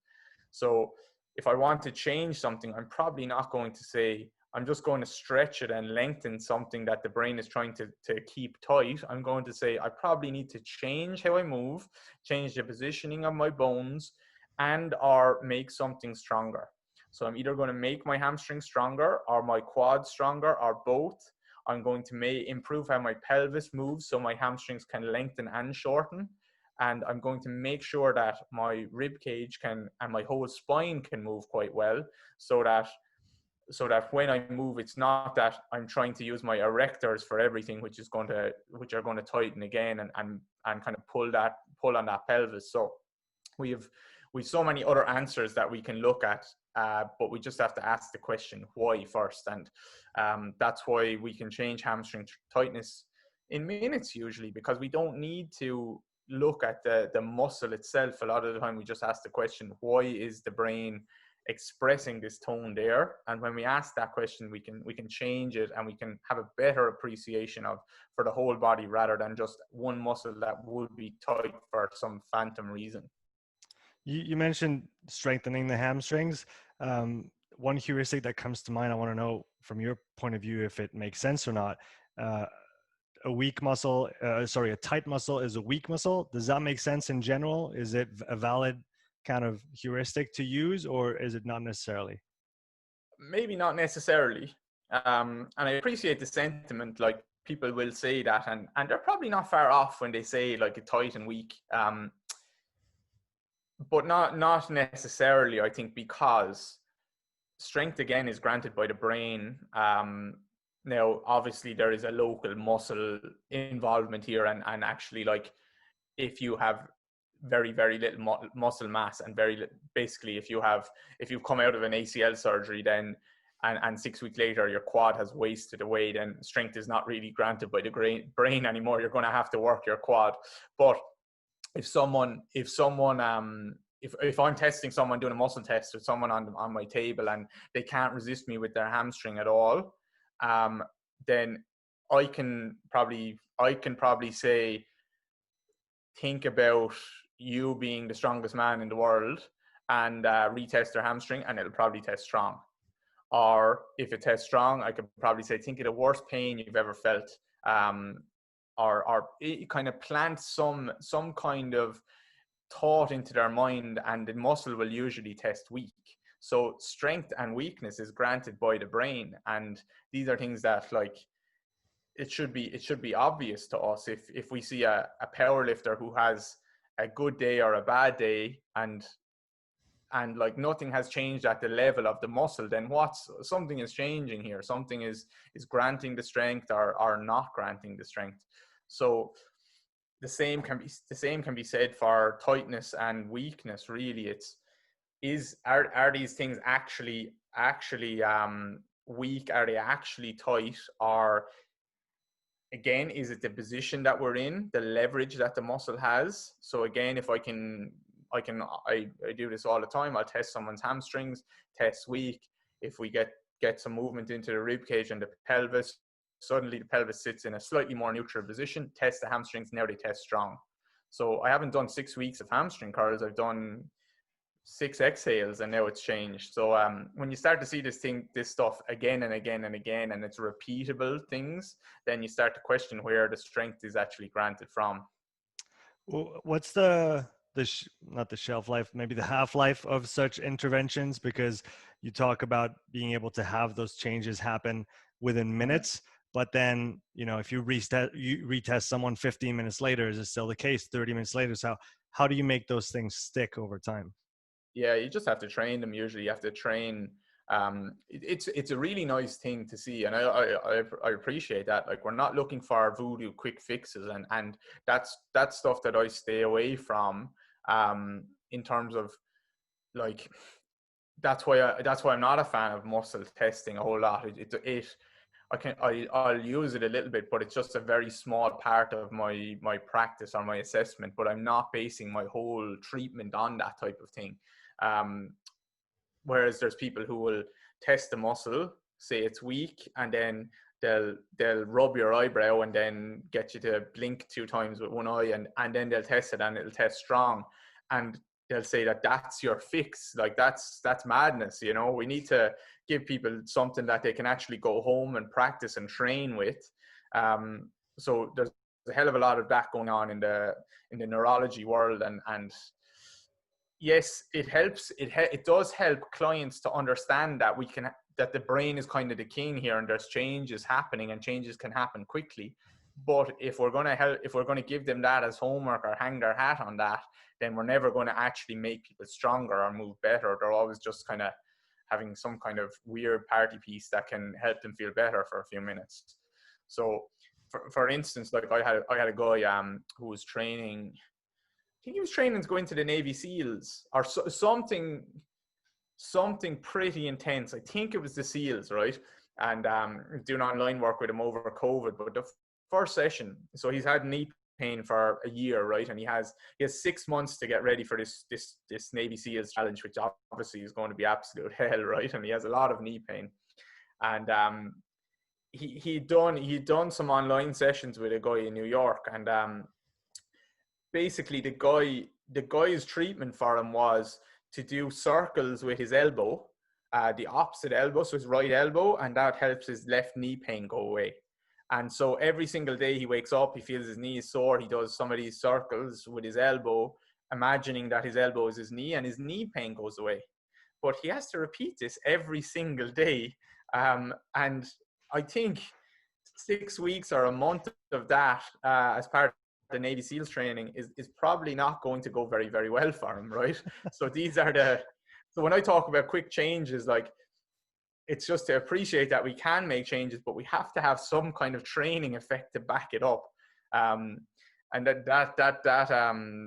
So if I want to change something, I'm probably not going to say, I'm just going to stretch it and lengthen something that the brain is trying to keep tight. I'm going to say, I probably need to change how I move, change the positioning of my bones, and or make something stronger. So I'm either going to make my hamstring stronger or my quad stronger, or both. I'm going to improve how my pelvis moves so my hamstrings can lengthen and shorten. And I'm going to make sure that my rib cage and my whole spine can move quite well, so that when I move, it's not that I'm trying to use my erectors for everything, which are going to tighten again and kind of pull on that pelvis. So we've so many other answers that we can look at, but we just have to ask the question why first, and that's why we can change hamstring tightness in minutes usually, because we don't need to look at the muscle itself. A lot of the time we just ask the question, why is the brain expressing this tone there? And when we ask that question, we can change it, and we can have a better appreciation for the whole body, rather than just one muscle that would be tight for some phantom reason. You mentioned strengthening the hamstrings. One heuristic that comes to mind, I want to know from your point of view if it makes sense or not. A tight muscle is a weak muscle. Does that make sense in general? Is it a valid kind of heuristic to use, or is it not necessarily? maybe not necessarily. And I appreciate the sentiment. Like, people will say that, and they're probably not far off when they say like a tight and weak. But not necessarily, I think, because strength again is granted by the brain. Now, obviously, there is a local muscle involvement here, and actually, like, if you have very, very little muscle mass and basically, if you've come out of an ACL surgery, then and 6 weeks later your quad has wasted away, then strength is not really granted by the brain anymore. You're going to have to work your quad. But if I'm testing someone, doing a muscle test with someone on my table, and they can't resist me with their hamstring at all, then I can probably say, think about you being the strongest man in the world, and retest their hamstring, and it'll probably test strong. Or if it tests strong, I could probably say, think of the worst pain you've ever felt, or kind of plant some kind of thought into their mind, and the muscle will usually test weak. So strength and weakness is granted by the brain, and these are things that, like, it should be obvious to us. If we see a power lifter who has a good day or a bad day, and like nothing has changed at the level of the muscle, then something is changing here. Something is granting the strength or not granting the strength. So the same can be said for tightness and weakness. Really, are these things actually weak? Are they actually tight? Or again, is it the position that we're in, the leverage that the muscle has? So again, if I do this all the time. I'll test someone's hamstrings, test weak. If we get some movement into the rib cage and the pelvis, suddenly the pelvis sits in a slightly more neutral position. Test the hamstrings, now they test strong. So I haven't done 6 weeks of hamstring curls. I've done 6 exhales, and now it's changed. So when you start to see this stuff again and again and again, and it's repeatable things, then you start to question where the strength is actually granted from. What's not the shelf life, maybe the half-life of such interventions? Because you talk about being able to have those changes happen within minutes, but then, if you retest someone 15 minutes later, is it still the case 30 minutes later? So how do you make those things stick over time? Yeah, you just have to train them. Usually you have to train. It's a really nice thing to see, and I appreciate that. Like, we're not looking for voodoo quick fixes, and that's stuff that I stay away from. In terms of, like, that's why I'm not a fan of muscle testing a whole lot. I'll use it a little bit, but it's just a very small part of my practice or my assessment. But I'm not basing my whole treatment on that type of thing. Whereas there's people who will test the muscle, say it's weak, and then they'll rub your eyebrow and then get you to blink 2 times with one eye, and then they'll test it and it'll test strong, and they'll say that that's your fix. Like, that's madness. We need to give people something that they can actually go home and practice and train with. So there's a hell of a lot of that going on in the neurology world, and yes, it helps. It does help clients to understand that the brain is kind of the king here, and there's changes happening, and changes can happen quickly. But if we're going to give them that as homework or hang their hat on that, then we're never going to actually make people stronger or move better. They're always just kind of having some kind of weird party piece that can help them feel better for a few minutes. So, for instance, like, I had a guy who was training. I think he was training to go into the Navy SEALs or something pretty intense. I think it was the SEALs, right? And doing online work with him over COVID. But the first session, so he's had knee pain for a year, right? And he has 6 months to get ready for this Navy SEALs challenge, which obviously is going to be absolute hell, right? And he has a lot of knee pain. And he'd done some online sessions with a guy in New York, and basically the guy's treatment for him was to do circles with his elbow, the opposite elbow, so his right elbow, and that helps his left knee pain go away. And so every single day he wakes up, he feels his knee is sore, he does some of these circles with his elbow, imagining that his elbow is his knee, and his knee pain goes away. but he has to repeat this every single day. And I think 6 weeks or a month of that as part of the Navy SEALs training is probably not going to go very, very well for him, right? So so when I talk about quick changes, like, it's just to appreciate that we can make changes, but we have to have some kind of training effect to back it up. Um, and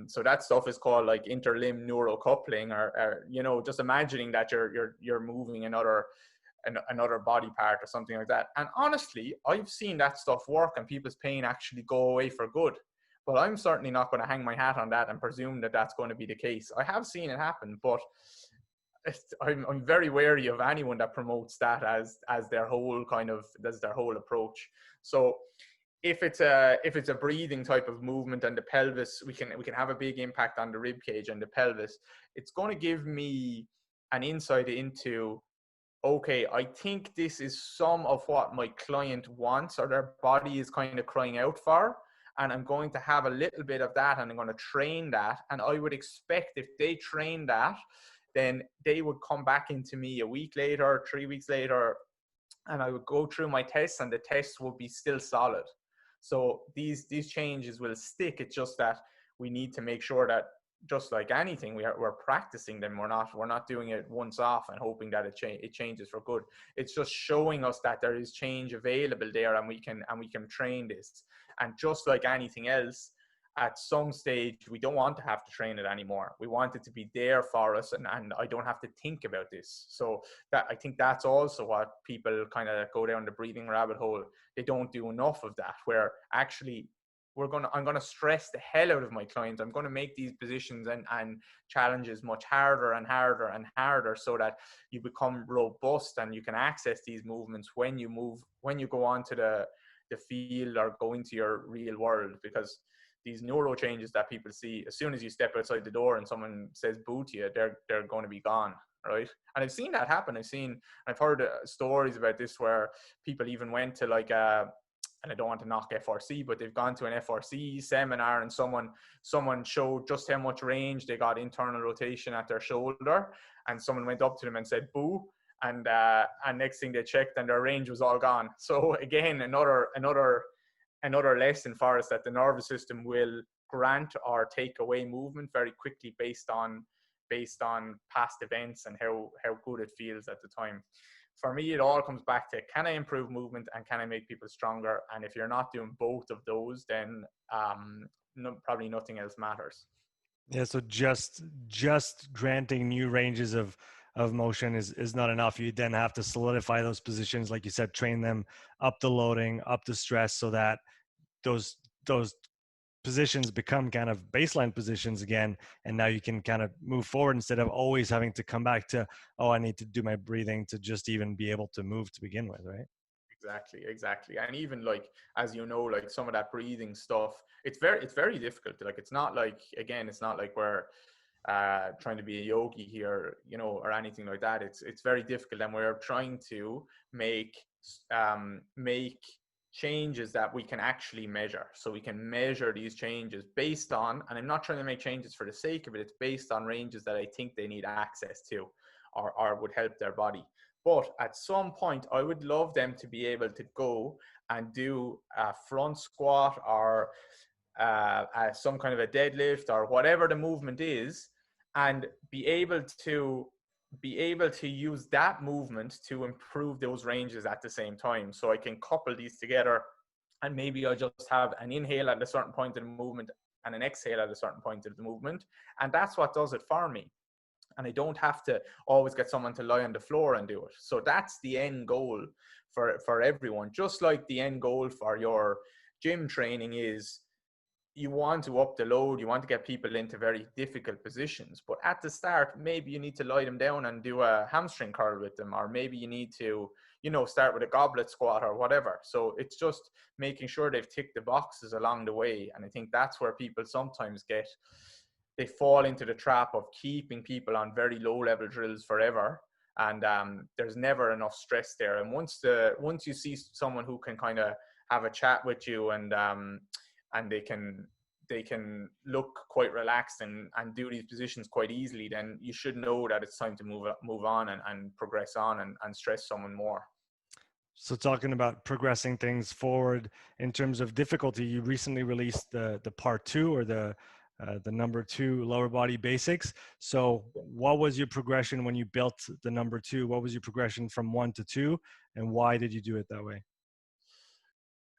so that stuff is called like interlimb neural coupling, or just imagining that you're moving another body part or something like that. And honestly, I've seen that stuff work and people's pain actually go away for good. But I'm certainly not going to hang my hat on that and presume that that's going to be the case. I have seen it happen, but I'm very wary of anyone that promotes that as their whole approach. So if it's a breathing type of movement and the pelvis, we can have a big impact on the rib cage and the pelvis. It's going to give me an insight into, okay, I think this is some of what my client wants or their body is kind of crying out for. And I'm going to have a little bit of that and I'm going to train that. And I would expect if they train that, then they would come back into me a week later, 3 weeks later, and I would go through my tests and the tests would be still solid. So these changes will stick. It's just that we need to make sure that, just like anything, we're practicing them. We're not doing it once off and hoping that it changes for good. It's just showing us that there is change available there, and we can train this. And just like anything else, at some stage we don't want to have to train it anymore. We want it to be there for us, and I don't have to think about this. So that, I think that's also what people kind of go down the breathing rabbit hole. They don't do enough of that, where actually I'm gonna stress the hell out of my clients. I'm gonna make these positions and challenges much harder and harder and harder, so that you become robust and you can access these movements when you go onto the field or go into your real world. Because these neuro changes that people see, as soon as you step outside the door and someone says boo to you, they're going to be gone, right? And I've seen that happen. I've heard stories about this where people even went to like and I don't want to knock FRC, but they've gone to an FRC seminar and someone showed just how much range they got internal rotation at their shoulder, and someone went up to them and said boo, and next thing they checked and their range was all gone. So again, another lesson for us, that the nervous system will grant or take away movement very quickly based on past events and how good it feels at the time. For me, it all comes back to, can I improve movement and can I make people stronger? And if you're not doing both of those, then probably nothing else matters. Yeah, so just granting new ranges of motion is not enough. You then have to solidify those positions, like you said, train them, up the loading, up the stress, so that those positions become kind of baseline positions again, and now you can kind of move forward instead of always having to come back to, oh, I need to do my breathing to just even be able to move to begin with, right? Exactly. And even, like, as you know, like some of that breathing stuff, it's very difficult. Like, it's not like we're trying to be a yogi here, or anything like that. It's very difficult, and we're trying to make changes that we can actually measure. So we can measure these changes based on, and I'm not trying to make changes for the sake of it, it's based on ranges that I think they need access to or would help their body. But at some point, I would love them to be able to go and do a front squat or some kind of a deadlift or whatever the movement is, and be able to use that movement to improve those ranges at the same time. So I can couple these together, and maybe I just have an inhale at a certain point of the movement and an exhale at a certain point of the movement, and that's what does it for me. And I don't have to always get someone to lie on the floor and do it. So that's the end goal for everyone. Just like the end goal for your gym training is, you want to up the load, you want to get people into very difficult positions. But at the start, maybe you need to lie them down and do a hamstring curl with them, or maybe you need to, start with a goblet squat or whatever. So it's just making sure they've ticked the boxes along the way. And I think that's where people sometimes they fall into the trap of keeping people on very low level drills forever. And there's never enough stress there. And once you see someone who can kind of have a chat with you and they can they can look quite relaxed and do these positions quite easily, then you should know that it's time to move on and progress on and stress someone more. So talking about progressing things forward in terms of difficulty, you recently released the part 2, or the number 2 lower body basics. So what was your progression when you built the number 2? What was your progression from 1 to 2, and why did you do it that way?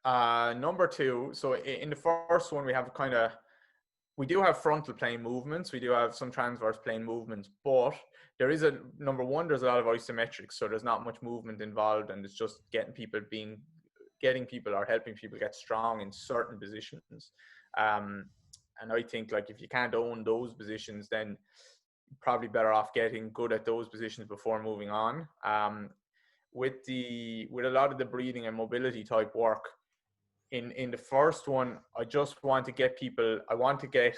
Number 2. So in the first one, we do have frontal plane movements. We do have some transverse plane movements, but there is number 1, there's a lot of isometrics. So there's not much movement involved, and it's just getting people or helping people get strong in certain positions. And I think, like, if you can't own those positions, then you're probably better off getting good at those positions before moving on. With a lot of the breathing and mobility type work, in the first one, I want to get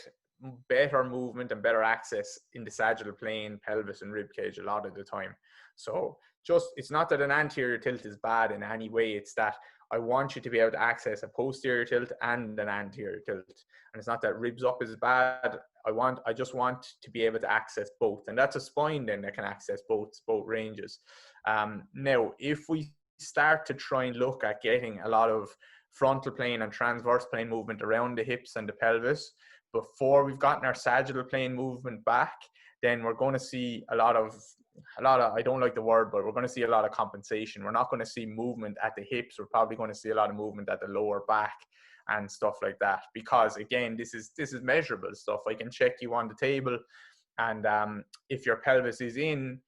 better movement and better access in the sagittal plane, pelvis and rib cage a lot of the time. So it's not that an anterior tilt is bad in any way, it's that I want you to be able to access a posterior tilt and an anterior tilt. And it's not that ribs up is bad. I just want to be able to access both. And that's a spine then that can access both ranges. Now, if we start to try and look at getting a lot of frontal plane and transverse plane movement around the hips and the pelvis before we've gotten our sagittal plane movement back, then we're going to see a lot of, I don't like the word, but we're going to see a lot of compensation. We're not going to see movement at the hips. We're probably going to see a lot of movement at the lower back and stuff like that, because again, this is measurable stuff. I can check you on the table, and if your pelvis is in,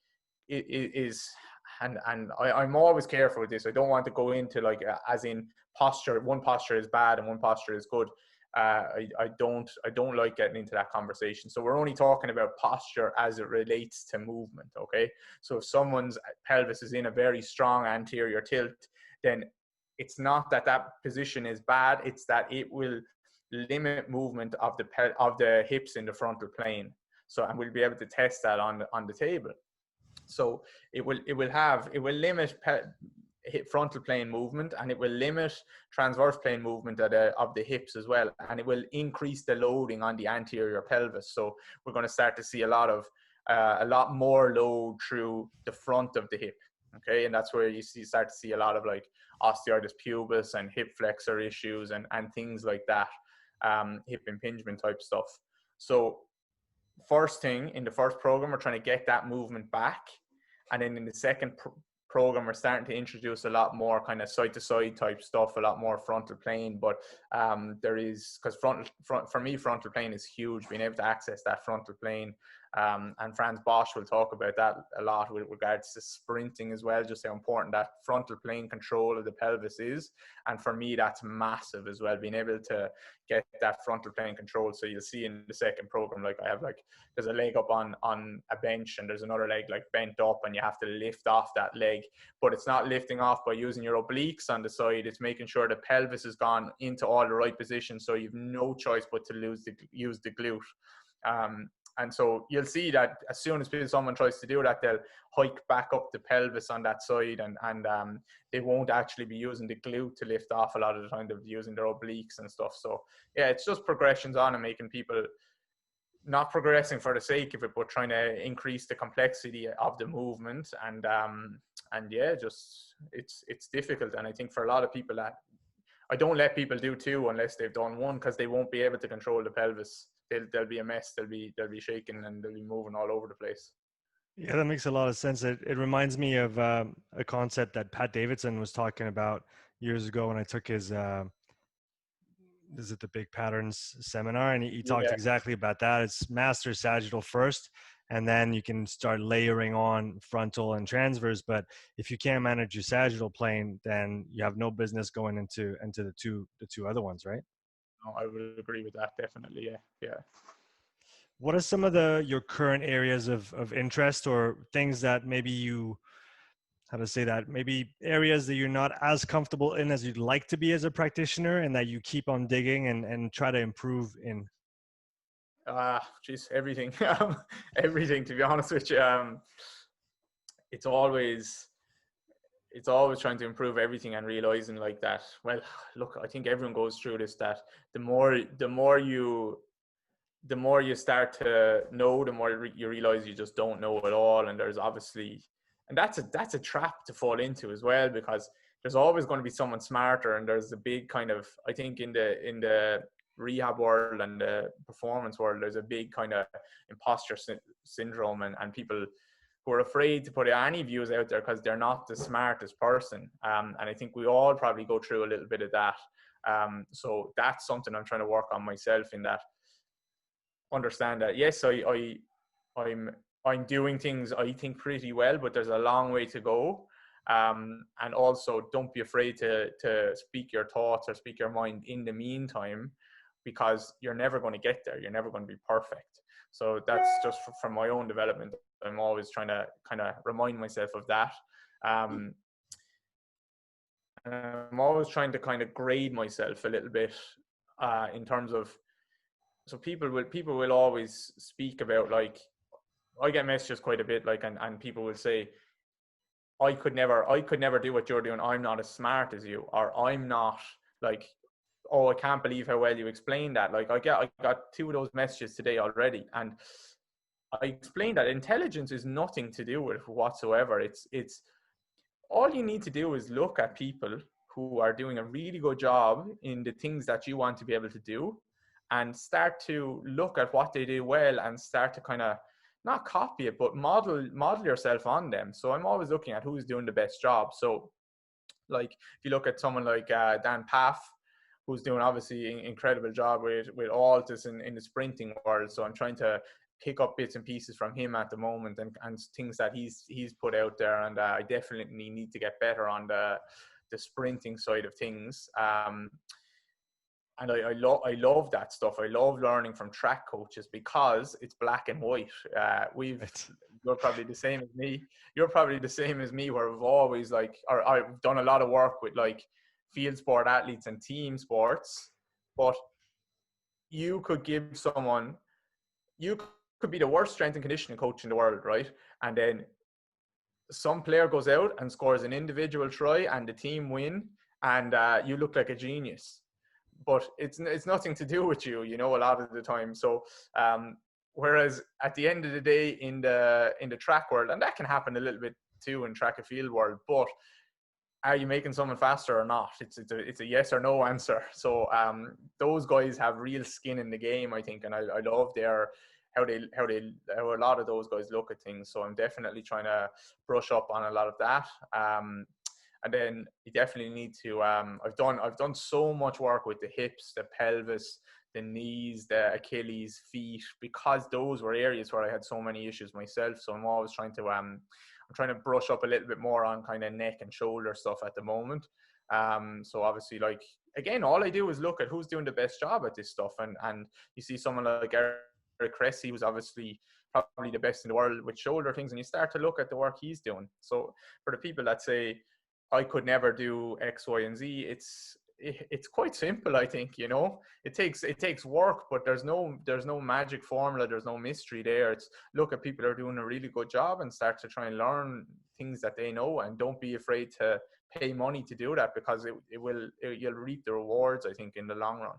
and I'm always careful with this. I don't want to go into like as in posture. One posture is bad and one posture is good. I don't like getting into that conversation. So we're only talking about posture as it relates to movement. Okay. So if someone's pelvis is in a very strong anterior tilt, then it's not that position is bad. It's that it will limit movement of the hips in the frontal plane. So, and we'll be able to test that on the table. So it will limit frontal plane movement, and it will limit transverse plane movement of the hips as well, and it will increase the loading on the anterior pelvis. So we're going to start to see a lot more load through the front of the hip. Okay, and that's where you start to see a lot of like osteitis pubis and hip flexor issues and things like that, hip impingement type stuff. So first thing in the first program, we're trying to get that movement back, and then in the second program, we're starting to introduce a lot more kind of side to side type stuff, a lot more frontal plane. But there is, because for me, frontal plane is huge, being able to access that frontal plane. And Franz Bosch will talk about that a lot with regards to sprinting as well, just how important that frontal plane control of the pelvis is. And for me, that's massive as well, being able to get that frontal plane control. So you'll see in the second program, like I have there's a leg up on a bench, and there's another leg like bent up, and you have to lift off that leg. But it's not lifting off by using your obliques on the side. It's making sure the pelvis has gone into all the right positions, so you've no choice but to use the glute. And so you'll see that as soon as someone tries to do that, they'll hike back up the pelvis on that side, and they won't actually be using the glute to lift off a lot of the time. They'll be using their obliques and stuff. So yeah, it's just progressions on and making people not progressing for the sake of it, but trying to increase the complexity of the movement. And yeah, just it's difficult. And I think for a lot of people, that I don't let people do two unless they've done one, because they won't be able to control the pelvis. They'll be a mess. They'll be shaking, and they'll be moving all over the place. Yeah, that makes a lot of sense. It reminds me of a concept that Pat Davidson was talking about years ago when I took his the Big Patterns seminar, and he talked exactly about that. It's master sagittal first, and then you can start layering on frontal and transverse. But if you can't manage your sagittal plane, then you have no business going into the two other ones, right? No, I would agree with that, definitely. Yeah. What are some of your current areas of interest, or things that maybe maybe areas that you're not as comfortable in as you'd like to be as a practitioner, and that you keep on digging and try to improve in? Everything. Everything, to be honest with you. It's always, it's always trying to improve everything and realizing like that, well, look, I think everyone goes through this, that the more you start to know, the more you realize you just don't know it all. And there's obviously, and that's a trap to fall into as well, because there's always going to be someone smarter. And there's a big kind of, I think in the rehab world and the performance world, there's a big kind of imposter syndrome, and people who are afraid to put any views out there because they're not the smartest person. And I think we all probably go through a little bit of that. So that's something I'm trying to work on myself, in that understand that yes, I'm doing things I think pretty well, but there's a long way to go. And also, don't be afraid to speak your thoughts or speak your mind in the meantime, because you're never going to get there. You're never going to be perfect. So that's just from my own development. I'm always trying to kind of remind myself of that. And I'm always trying to kind of grade myself a little bit in terms of, so people will always speak about, like, I get messages quite a bit, like, and people will say, I could never do what you're doing. I'm not as smart as you, or I'm not, like, oh, I can't believe how well you explained that. Like, I got 2 of those messages today already, and I explained that intelligence is nothing to do with whatsoever. It's all you need to do is look at people who are doing a really good job in the things that you want to be able to do, and start to look at what they do well, and start to kind of not copy it, but model yourself on them. So I'm always looking at who's doing the best job. So, like, if you look at someone like Dan Paff, who's doing obviously an incredible job with all this in the sprinting world. So I'm trying to pick up bits and pieces from him at the moment, and things that he's put out there. And I definitely need to get better on the sprinting side of things. And I love that stuff. I love learning from track coaches because it's black and white. You're probably the same as me. You're probably the same as me, where we've always, like, or I've done a lot of work with, like, field sport athletes and team sports. But you could be the worst strength and conditioning coach in the world, right? And then some player goes out and scores an individual try, and the team win, and you look like a genius. But it's nothing to do with you, a lot of the time. So whereas at the end of the day, in the track world, and that can happen a little bit too in track and field world, but are you making someone faster or not? It's a yes or no answer. So those guys have real skin in the game, I think, and I love how a lot of those guys look at things. So I'm definitely trying to brush up on a lot of that. And then you definitely need to, I've done so much work with the hips, the pelvis, the knees, the Achilles, feet, because those were areas where I had so many issues myself. So I'm always trying to, I'm trying to brush up a little bit more on kind of neck and shoulder stuff at the moment. So obviously, like, again, all I do is look at who's doing the best job at this stuff. And you see someone like Eric Cressy, who's obviously probably the best in the world with shoulder things, and you start to look at the work he's doing. So for the people that say, I could never do X, Y, and Z, it's quite simple, I think. It takes work, but there's no magic formula, there's no mystery there. It's look at people who are doing a really good job and start to try and learn things that they know, and don't be afraid to pay money to do that, because you'll reap the rewards, I think, in the long run.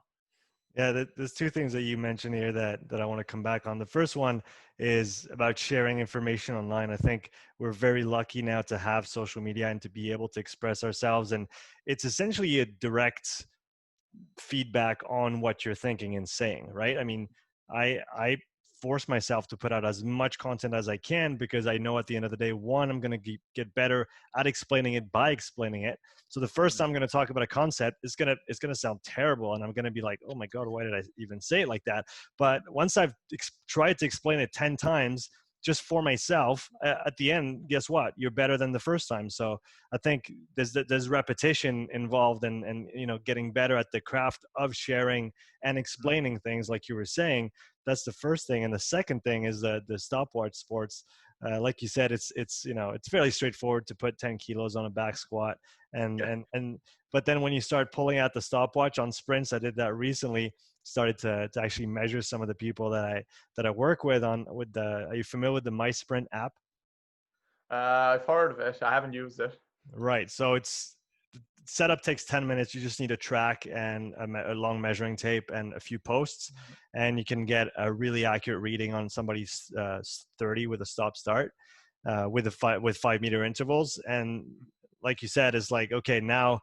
Yeah, there's 2 things that you mentioned here that I want to come back on. The first one is about sharing information online. I think we're very lucky now to have social media and to be able to express ourselves. And it's essentially a direct feedback on what you're thinking and saying, right? I mean, I force myself to put out as much content as I can, because I know at the end of the day, one, I'm going to get better at explaining it by explaining it. So the first time I'm going to talk about a concept, it's going to sound terrible, and I'm going to be like, oh my God, why did I even say it like that? But once I've tried to explain it 10 times just for myself, at the end, guess what? You're better than the first time. So I think there's repetition involved, and getting better at the craft of sharing and explaining things, like you were saying. That's the first thing. And the second thing is the stopwatch sports. Like you said, it's fairly straightforward to put 10 kilos on a back squat, but then when you start pulling out the stopwatch on sprints, I did that recently. Started to actually measure some of the people that I work with are you familiar with the My Sprint app? I've heard of it. I haven't used it. Right. So it's setup takes 10 minutes. You just need a track and a long measuring tape and a few posts, and you can get a really accurate reading on somebody's 30 with a stop start with with 5 meter intervals. And like you said, it's like, okay, now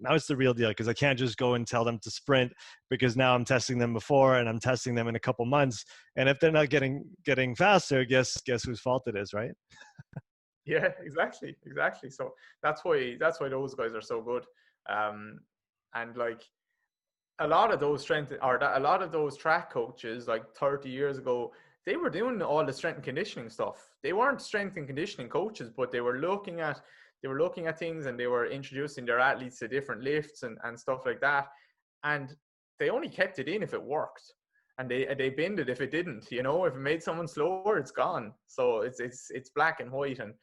it's the real deal, because I can't just go and tell them to sprint, because now I'm testing them before and I'm testing them in a couple months. And if they're not getting faster, guess whose fault it is, right? Yeah, exactly. So that's why those guys are so good. Um, and like a lot of those a lot of those track coaches, like 30 years ago, they were doing all the strength and conditioning stuff. They weren't strength and conditioning coaches, but they were looking at things, and they were introducing their athletes to different lifts and stuff like that. And they only kept it in if it worked. And they binned it if it didn't. If it made someone slower, it's gone. So it's black and white, and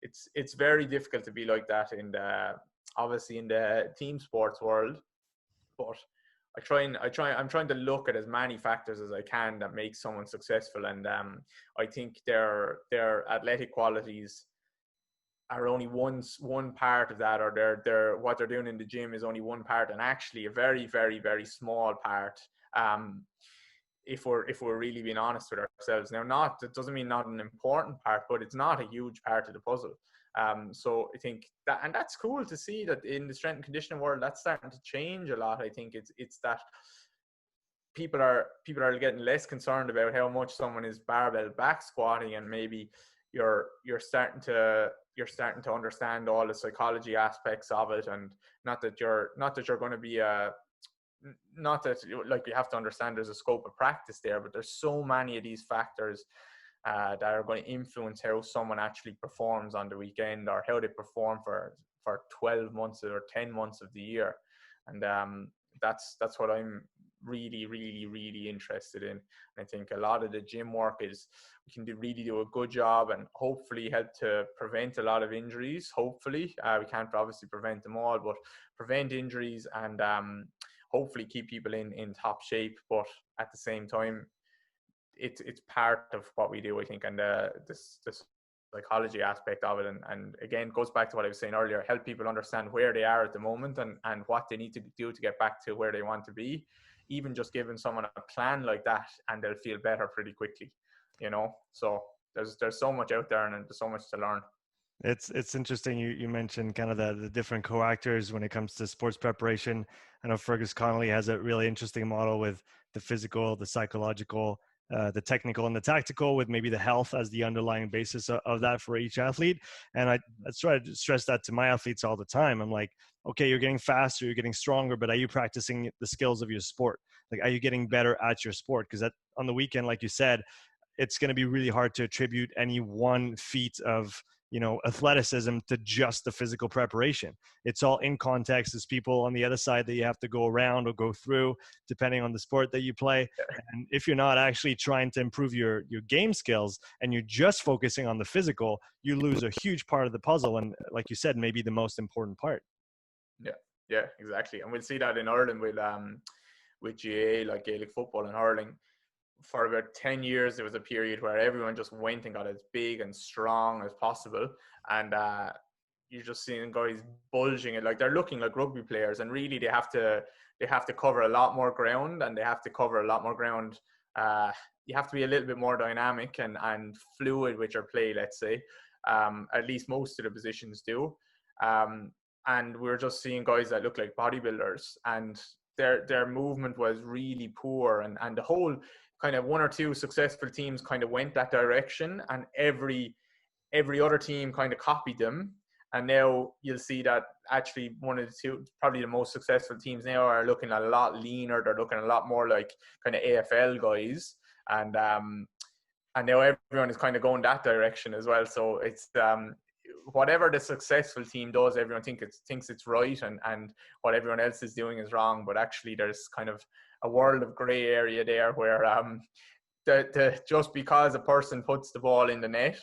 it's very difficult to be like that obviously in the team sports world. But I'm trying to look at as many factors as I can that make someone successful. And I think their athletic qualities are only one part of that, or their what they're doing in the gym is only one part, and actually a very, very, very small part. If we're really being honest with ourselves. Now, it doesn't mean not an important part, but it's not a huge part of the puzzle. So I think that, and that's cool to see that in the strength and conditioning world, that's starting to change a lot. I think it's that people are getting less concerned about how much someone is barbell back squatting, and maybe you're starting to understand all the psychology aspects of it. And not that you're going to be not that, like, you have to understand there's a scope of practice there, but there's so many of these factors that are going to influence how someone actually performs on the weekend, or how they perform for 12 months or 10 months of the year. And that's what I'm really, really, really interested in. And I think a lot of the gym work is, we can really do a good job, and hopefully help to prevent a lot of injuries. Hopefully, we can't obviously prevent them all, but prevent injuries, and hopefully keep people in top shape. But at the same time, it's part of what we do, I think. And this psychology aspect of it, and again, goes back to what I was saying earlier: help people understand where they are at the moment, and what they need to do to get back to where they want to be. Even just giving someone a plan like that, and they'll feel better pretty quickly. So there's so much out there, and there's so much to learn. It's interesting. You mentioned kind of the different co-actors when it comes to sports preparation. I know Fergus Connolly has a really interesting model with the physical, the psychological, the technical, and the tactical, with maybe the health as the underlying basis of that for each athlete. And I try to stress that to my athletes all the time. I'm like, okay, you're getting faster, you're getting stronger, but are you practicing the skills of your sport? Like, are you getting better at your sport? Because on the weekend, like you said, it's going to be really hard to attribute any one feat of athleticism to just the physical preparation. It's all in context. There's people on the other side that you have to go around or go through, depending on the sport that you play. And if you're not actually trying to improve your game skills, and you're just focusing on the physical, you lose a huge part of the puzzle. And like you said, maybe the most important part. Yeah, exactly. And we'll see that in Ireland with GAA, like Gaelic football and hurling. For about 10 years, there was a period where everyone just went and got as big and strong as possible. And you're just seeing guys bulging it, like they're looking like rugby players. And really, they have to cover a lot more ground, and they have to cover a lot more ground. You have to be a little bit more dynamic and fluid with your play, let's say. At least most of the positions do. And we're just seeing guys that look like bodybuilders, and their movement was really poor. And the whole kind of one or two successful teams kind of went that direction, and every other team kind of copied them. And now you'll see that actually one of the two, probably the most successful teams now, are looking a lot leaner. They're looking a lot more like kind of AFL guys. And now everyone is kind of going that direction as well. So it's whatever the successful team does, everyone thinks it's right, and what everyone else is doing is wrong. But actually, there's kind of a world of grey area there, where just because a person puts the ball in the net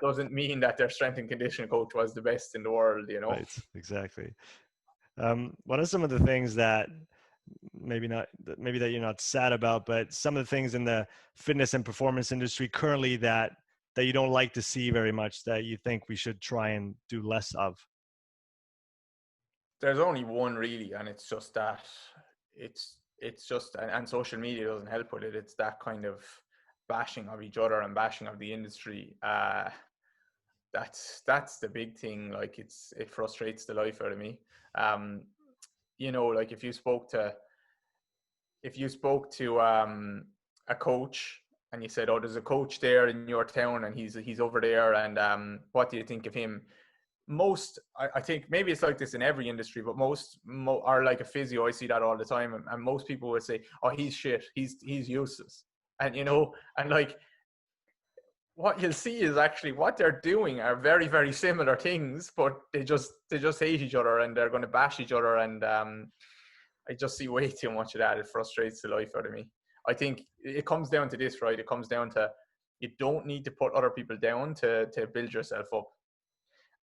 doesn't mean that their strength and conditioning coach was the best in the world. Right, exactly. What are some of the things that maybe that you're not sad about, but some of the things in the fitness and performance industry currently that you don't like to see very much, that you think we should try and do less of? There's only one really, and it's just that it's just, and social media doesn't help with it. It's that kind of bashing of each other and bashing of the industry. That's the big thing. Like it frustrates the life out of me. Um, like if you spoke to a coach and you said, "Oh, there's a coach there in your town, and he's over there, and what do you think of him?" I think maybe it's like this in every industry, but most are like a physio. I see that all the time, and most people would say, "Oh, he's shit. He's useless," and and like what you'll see is actually what they're doing are very, very similar things, but they just hate each other and they're going to bash each other. And I just see way too much of that. It frustrates the life out of me. I think it comes down to this, right? It comes down to you don't need to put other people down to build yourself up.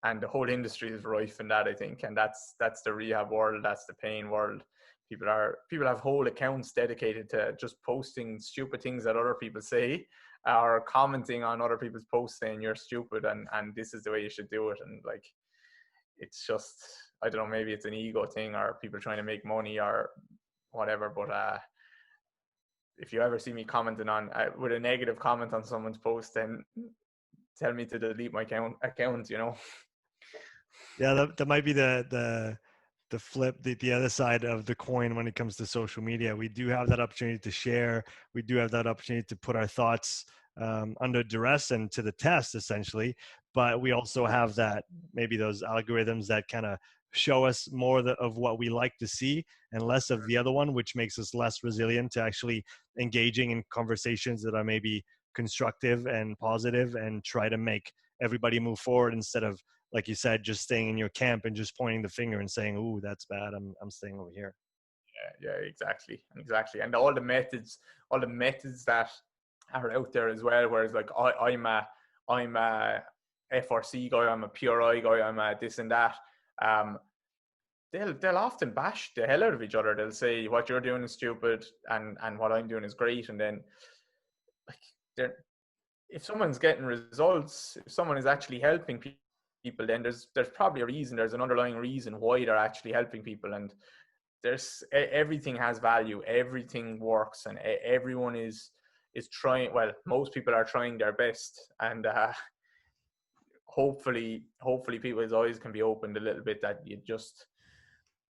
And the whole industry is rife in that, I think. And that's the rehab world, that's the pain world. People have whole accounts dedicated to just posting stupid things that other people say, or commenting on other people's posts saying you're stupid and this is the way you should do it. And like it's just, I don't know, maybe it's an ego thing or people trying to make money or whatever. But if you ever see me commenting on with a negative comment on someone's post, then tell me to delete my account. Yeah, that might be the flip, the other side of the coin when it comes to social media. We do have that opportunity to share. We do have that opportunity to put our thoughts under duress and to the test, essentially. But we also have that, maybe those algorithms that kind of show us more of what we like to see and less of the other one, which makes us less resilient to actually engaging in conversations that are maybe constructive and positive and try to make everybody move forward instead of, like you said, just staying in your camp and just pointing the finger and saying, "Ooh, that's bad. I'm staying over here." Yeah, exactly. And all the methods that are out there as well. Whereas like I'm a FRC guy, I'm a PRI guy, I'm a this and that. Um, they'll often bash the hell out of each other. They'll say what you're doing is stupid and what I'm doing is great. And then like they're if someone's getting results, if someone is actually helping people, then there's probably a reason. There's an underlying reason why they're actually helping people, and everything has value. Everything works, and everyone is trying. Well, most people are trying their best, and hopefully people's eyes can be opened a little bit. That you just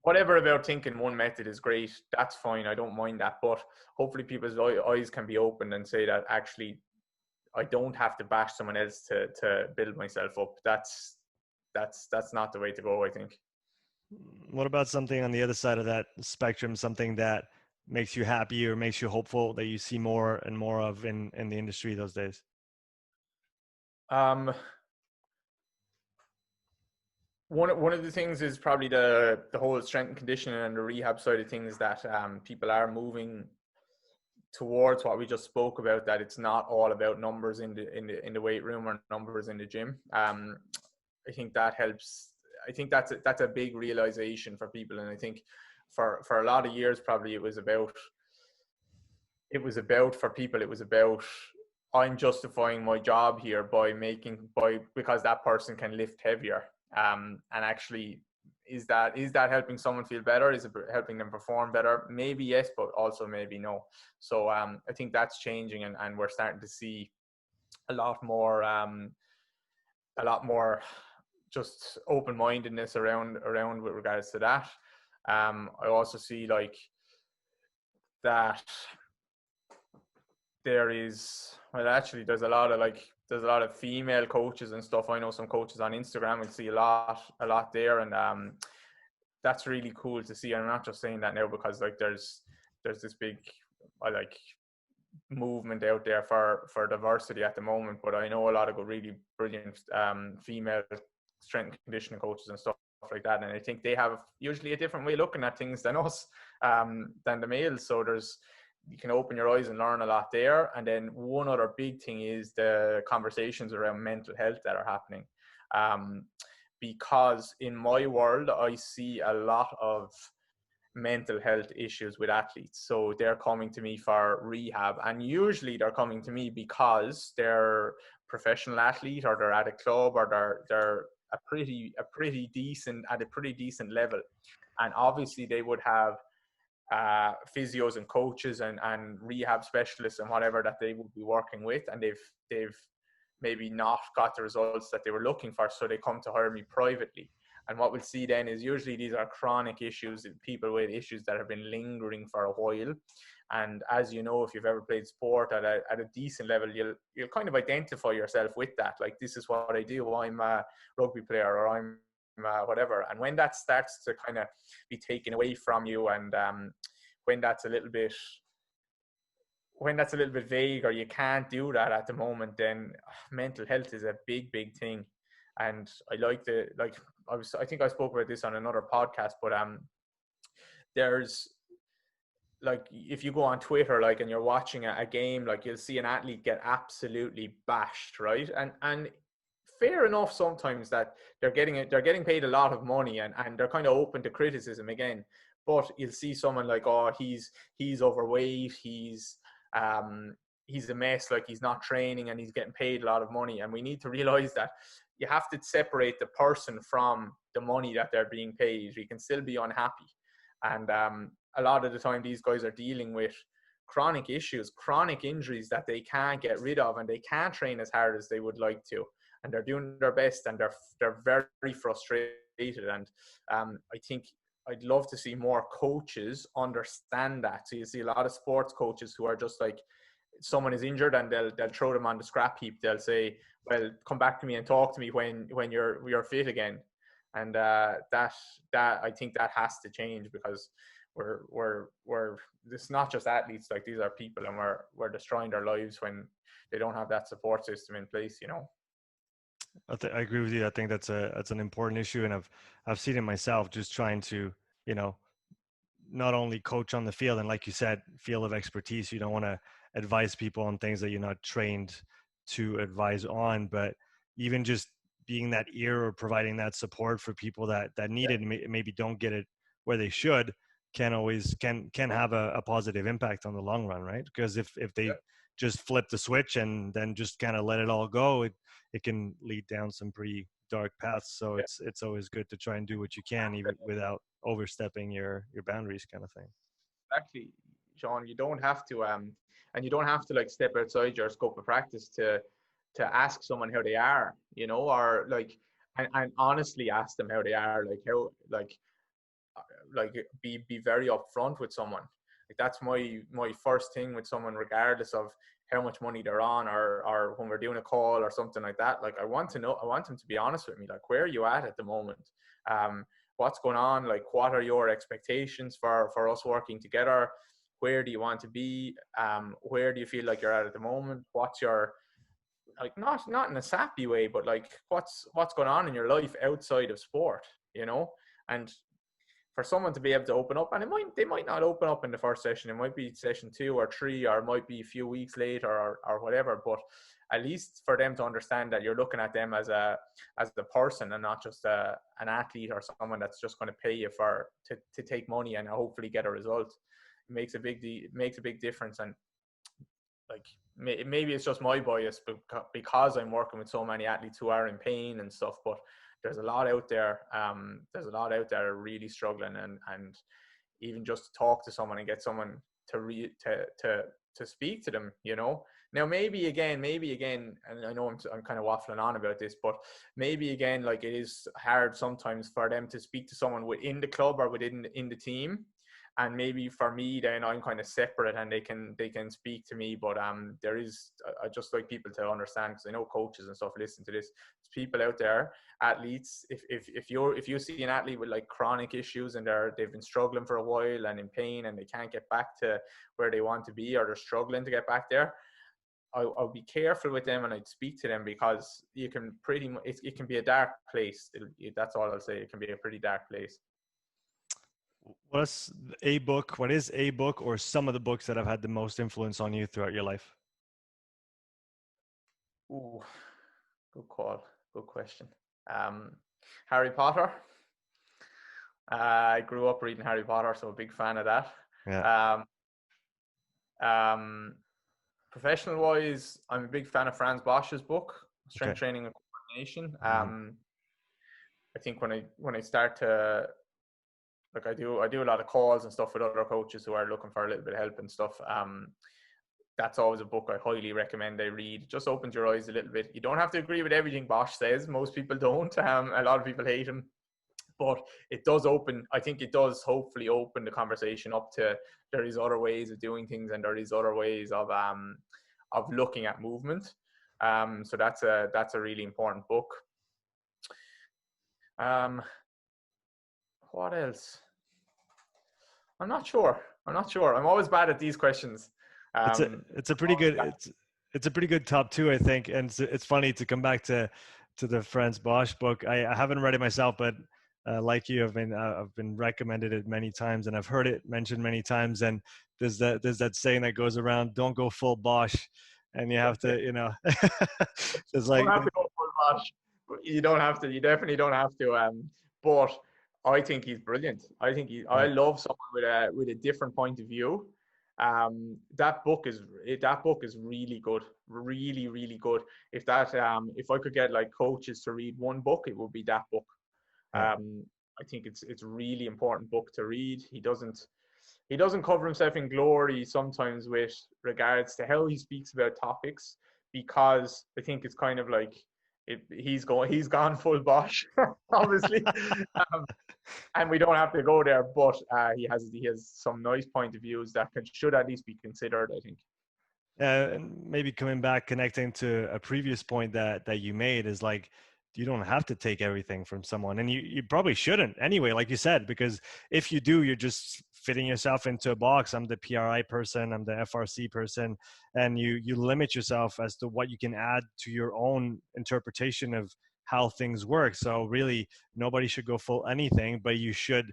whatever about thinking one method is great, that's fine. I don't mind that, but hopefully people's eyes can be opened and say that actually I don't have to bash someone else to build myself up. That's not the way to go, I think. What about something on the other side of that spectrum, something that makes you happy or makes you hopeful that you see more and more of in the industry those days? Um, one of the things is probably the whole strength and conditioning and the rehab side of things that people are moving towards what we just spoke about. That it's not all about numbers in the weight room or numbers in the gym. I think that helps. I think that's a big realization for people, and I think for a lot of years probably it was about for people. It was about I'm justifying my job here because that person can lift heavier. And actually, is that helping someone feel better? Is it helping them perform better? Maybe yes, but also maybe no. So I think that's changing, and we're starting to see a lot more just open-mindedness around with regards to that. I also see like that there's a lot of female coaches and stuff. I know some coaches on Instagram. We see a lot there, and that's really cool to see. And I'm not just saying that now because like there's this big movement out there for diversity at the moment. But I know a lot of really brilliant female strength and conditioning coaches and stuff like that, and I think they have usually a different way of looking at things than us, than the males. So you can open your eyes and learn a lot there. And then one other big thing is the conversations around mental health that are happening. Because in my world, I see a lot of mental health issues with athletes. So they're coming to me for rehab, and usually they're coming to me because they're a professional athlete or they're at a club or they're pretty decent level. And obviously they would have physios and coaches and rehab specialists and whatever that they would be working with, and they've maybe not got the results that they were looking for, so they come to hire me privately. And what we'll see then is usually these are chronic issues, people with issues that have been lingering for a while. And as you know, if you've ever played sport at a decent level, you'll kind of identify yourself with that. Like, this is what I do. I'm a rugby player, or I'm whatever. And when that starts to kind of be taken away from you, and when that's a little bit vague, or you can't do that at the moment, then mental health is a big thing. And I think I spoke about this on another podcast, but there's, like, if you go on Twitter, like, and you're watching a game, like, you'll see an athlete get absolutely bashed, right? And fair enough sometimes that they're getting paid a lot of money, and they're kind of open to criticism again. But you'll see someone like, oh, he's overweight, he's a mess, like, he's not training and he's getting paid a lot of money. And we need to realize that you have to separate the person from the money that they're being paid. You can still be unhappy. And a lot of the time these guys are dealing with chronic issues, chronic injuries that they can't get rid of, and they can't train as hard as they would like to. And they're doing their best, and they're very frustrated. And I think I'd love to see more coaches understand that. So you see a lot of sports coaches who are just like, someone is injured and they'll throw them on the scrap heap. They'll say, well, come back to me and talk to me when you're fit again. And that I think that has to change, because we're it's not just athletes, like, these are people, and we're destroying their lives when they don't have that support system in place, you know. I agree with you. I think that's an important issue, and I've seen it myself, just trying to, you know, not only coach on the field, and like you said, field of expertise. You don't want to advise people on things that you're not trained to advise on, but even just being that ear or providing that support for people that need it, and maybe don't get it where they should, can have a positive impact on the long run, right? Because if they just flip the switch and then just kind of let it all go, it can lead down some pretty dark paths. So it's always good to try and do what you can, even without overstepping your boundaries, kind of thing. Exactly, Sean. You don't have to and you don't have to, like, step outside your scope of practice to ask someone how they are, you know, or like, and honestly ask them how they are, like, how, like be very upfront with someone. Like, that's my first thing with someone, regardless of how much money they're on, or when we're doing a call or something like that. Like, I want them to be honest with me. Like, where are you at the moment? What's going on? Like, what are your expectations for us working together? Where do you want to be? Where do you feel like you're at the moment? What's your, like, not in a sappy way, but like, what's going on in your life outside of sport, you know? And for someone to be able to open up, and they might not open up in the first session, it might be session 2 or 3, or it might be a few weeks later, or whatever, but at least for them to understand that you're looking at them as a person, and not just an athlete or someone that's just going to pay you to take money and hopefully get a result. It makes a big difference. And, like, maybe it's just my bias, because I'm working with so many athletes who are in pain and stuff, but there's a lot out there. There's a lot out there really struggling, and even just to talk to someone and get someone to speak to them, you know. Now, maybe again, and I know I'm kind of waffling on about this, but maybe again, like, it is hard sometimes for them to speak to someone within the club or within the team. And maybe for me, then I'm kind of separate, and they can speak to me. But there is, I just like people to understand, because I know coaches and stuff listen to this. There's people out there, athletes. If you see an athlete with, like, chronic issues, and they've been struggling for a while and in pain, and they can't get back to where they want to be, or they're struggling to get back there, I'll be careful with them, and I'd speak to them, because you can pretty much, it can be a dark place. That's all I'll say. It can be a pretty dark place. What is a book or some of the books that have had the most influence on you throughout your life? Ooh, good call. Good question. Harry Potter. I grew up reading Harry Potter, so a big fan of that. Yeah. Professional wise, I'm a big fan of Franz Bosch's book, Strength Okay. Training and Coordination. I think when I start to, like, I do a lot of calls and stuff with other coaches who are looking for a little bit of help and stuff. That's always a book I highly recommend they read. It just opens your eyes a little bit. You don't have to agree with everything Bosch says. Most people don't. A lot of people hate him. But it does open, I think it does hopefully open the conversation up to there is other ways of doing things, and there is other ways of looking at movement. So that's a really important book. What else? I'm not sure. I'm always bad at these questions. It's a pretty good it's a pretty good top two, I think. And it's funny to come back to the Franz Bosch book. I haven't read it myself, but like you, I've been recommended it many times, and I've heard it mentioned many times. And there's that saying that goes around: "Don't go full Bosch," and you have to, there's like, you don't have to go full Bosch. You don't have to. You definitely don't have to. But I think he's brilliant. I love someone with a different point of view. That book is really good, really, really good. If I could get like coaches to read one book, it would be that book. I think it's a really important book to read. He doesn't cover himself in glory sometimes with regards to how he speaks about topics, because I think it's kind of like he's gone full Bosch, obviously, and we don't have to go there. But he has some nice point of views that should at least be considered, I think. And maybe coming back, connecting to a previous point that you made, is like, you don't have to take everything from someone, and you probably shouldn't anyway, like you said, because if you do, you're just fitting yourself into a box. I'm the PRI person, I'm the FRC person, and you limit yourself as to what you can add to your own interpretation of how things work. So really, nobody should go full anything, but you should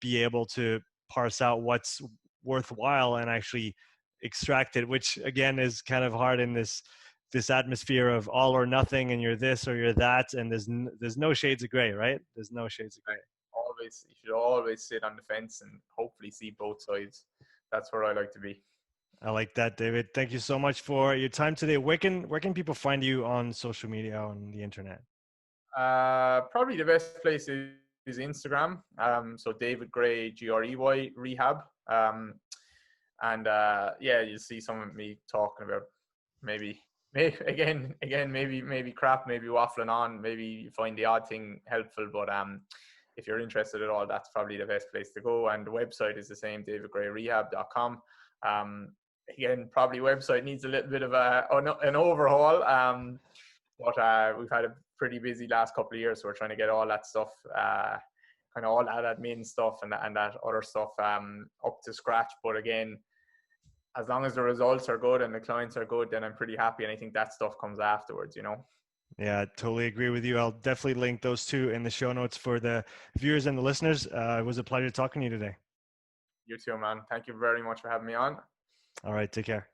be able to parse out what's worthwhile and actually extract it, which again is kind of hard in this atmosphere of all or nothing, and you're this or you're that, and there's no shades of gray, right? There's no shades of gray. You should always sit on the fence and hopefully see both sides. That's where I like to be. I like that, David. Thank you so much for your time today. Where can people find you on social media, on the internet? Probably the best place is Instagram. So David Gray, Grey, rehab. And you'll see some of me talking about maybe crap, maybe waffling on, maybe you find the odd thing helpful, but if you're interested at all, that's probably the best place to go. And the website is the same, davidgrayrehab.com. Again, probably website needs a little bit of an overhaul, but we've had a pretty busy last couple of years, so we're trying to get all that stuff, kind of all that admin stuff and that other stuff up to scratch. But again, as long as the results are good and the clients are good, then I'm pretty happy. And I think that stuff comes afterwards, Yeah, I totally agree with you. I'll definitely link those two in the show notes for the viewers and the listeners. It was a pleasure talking to you today. You too, man. Thank you very much for having me on. All right, take care.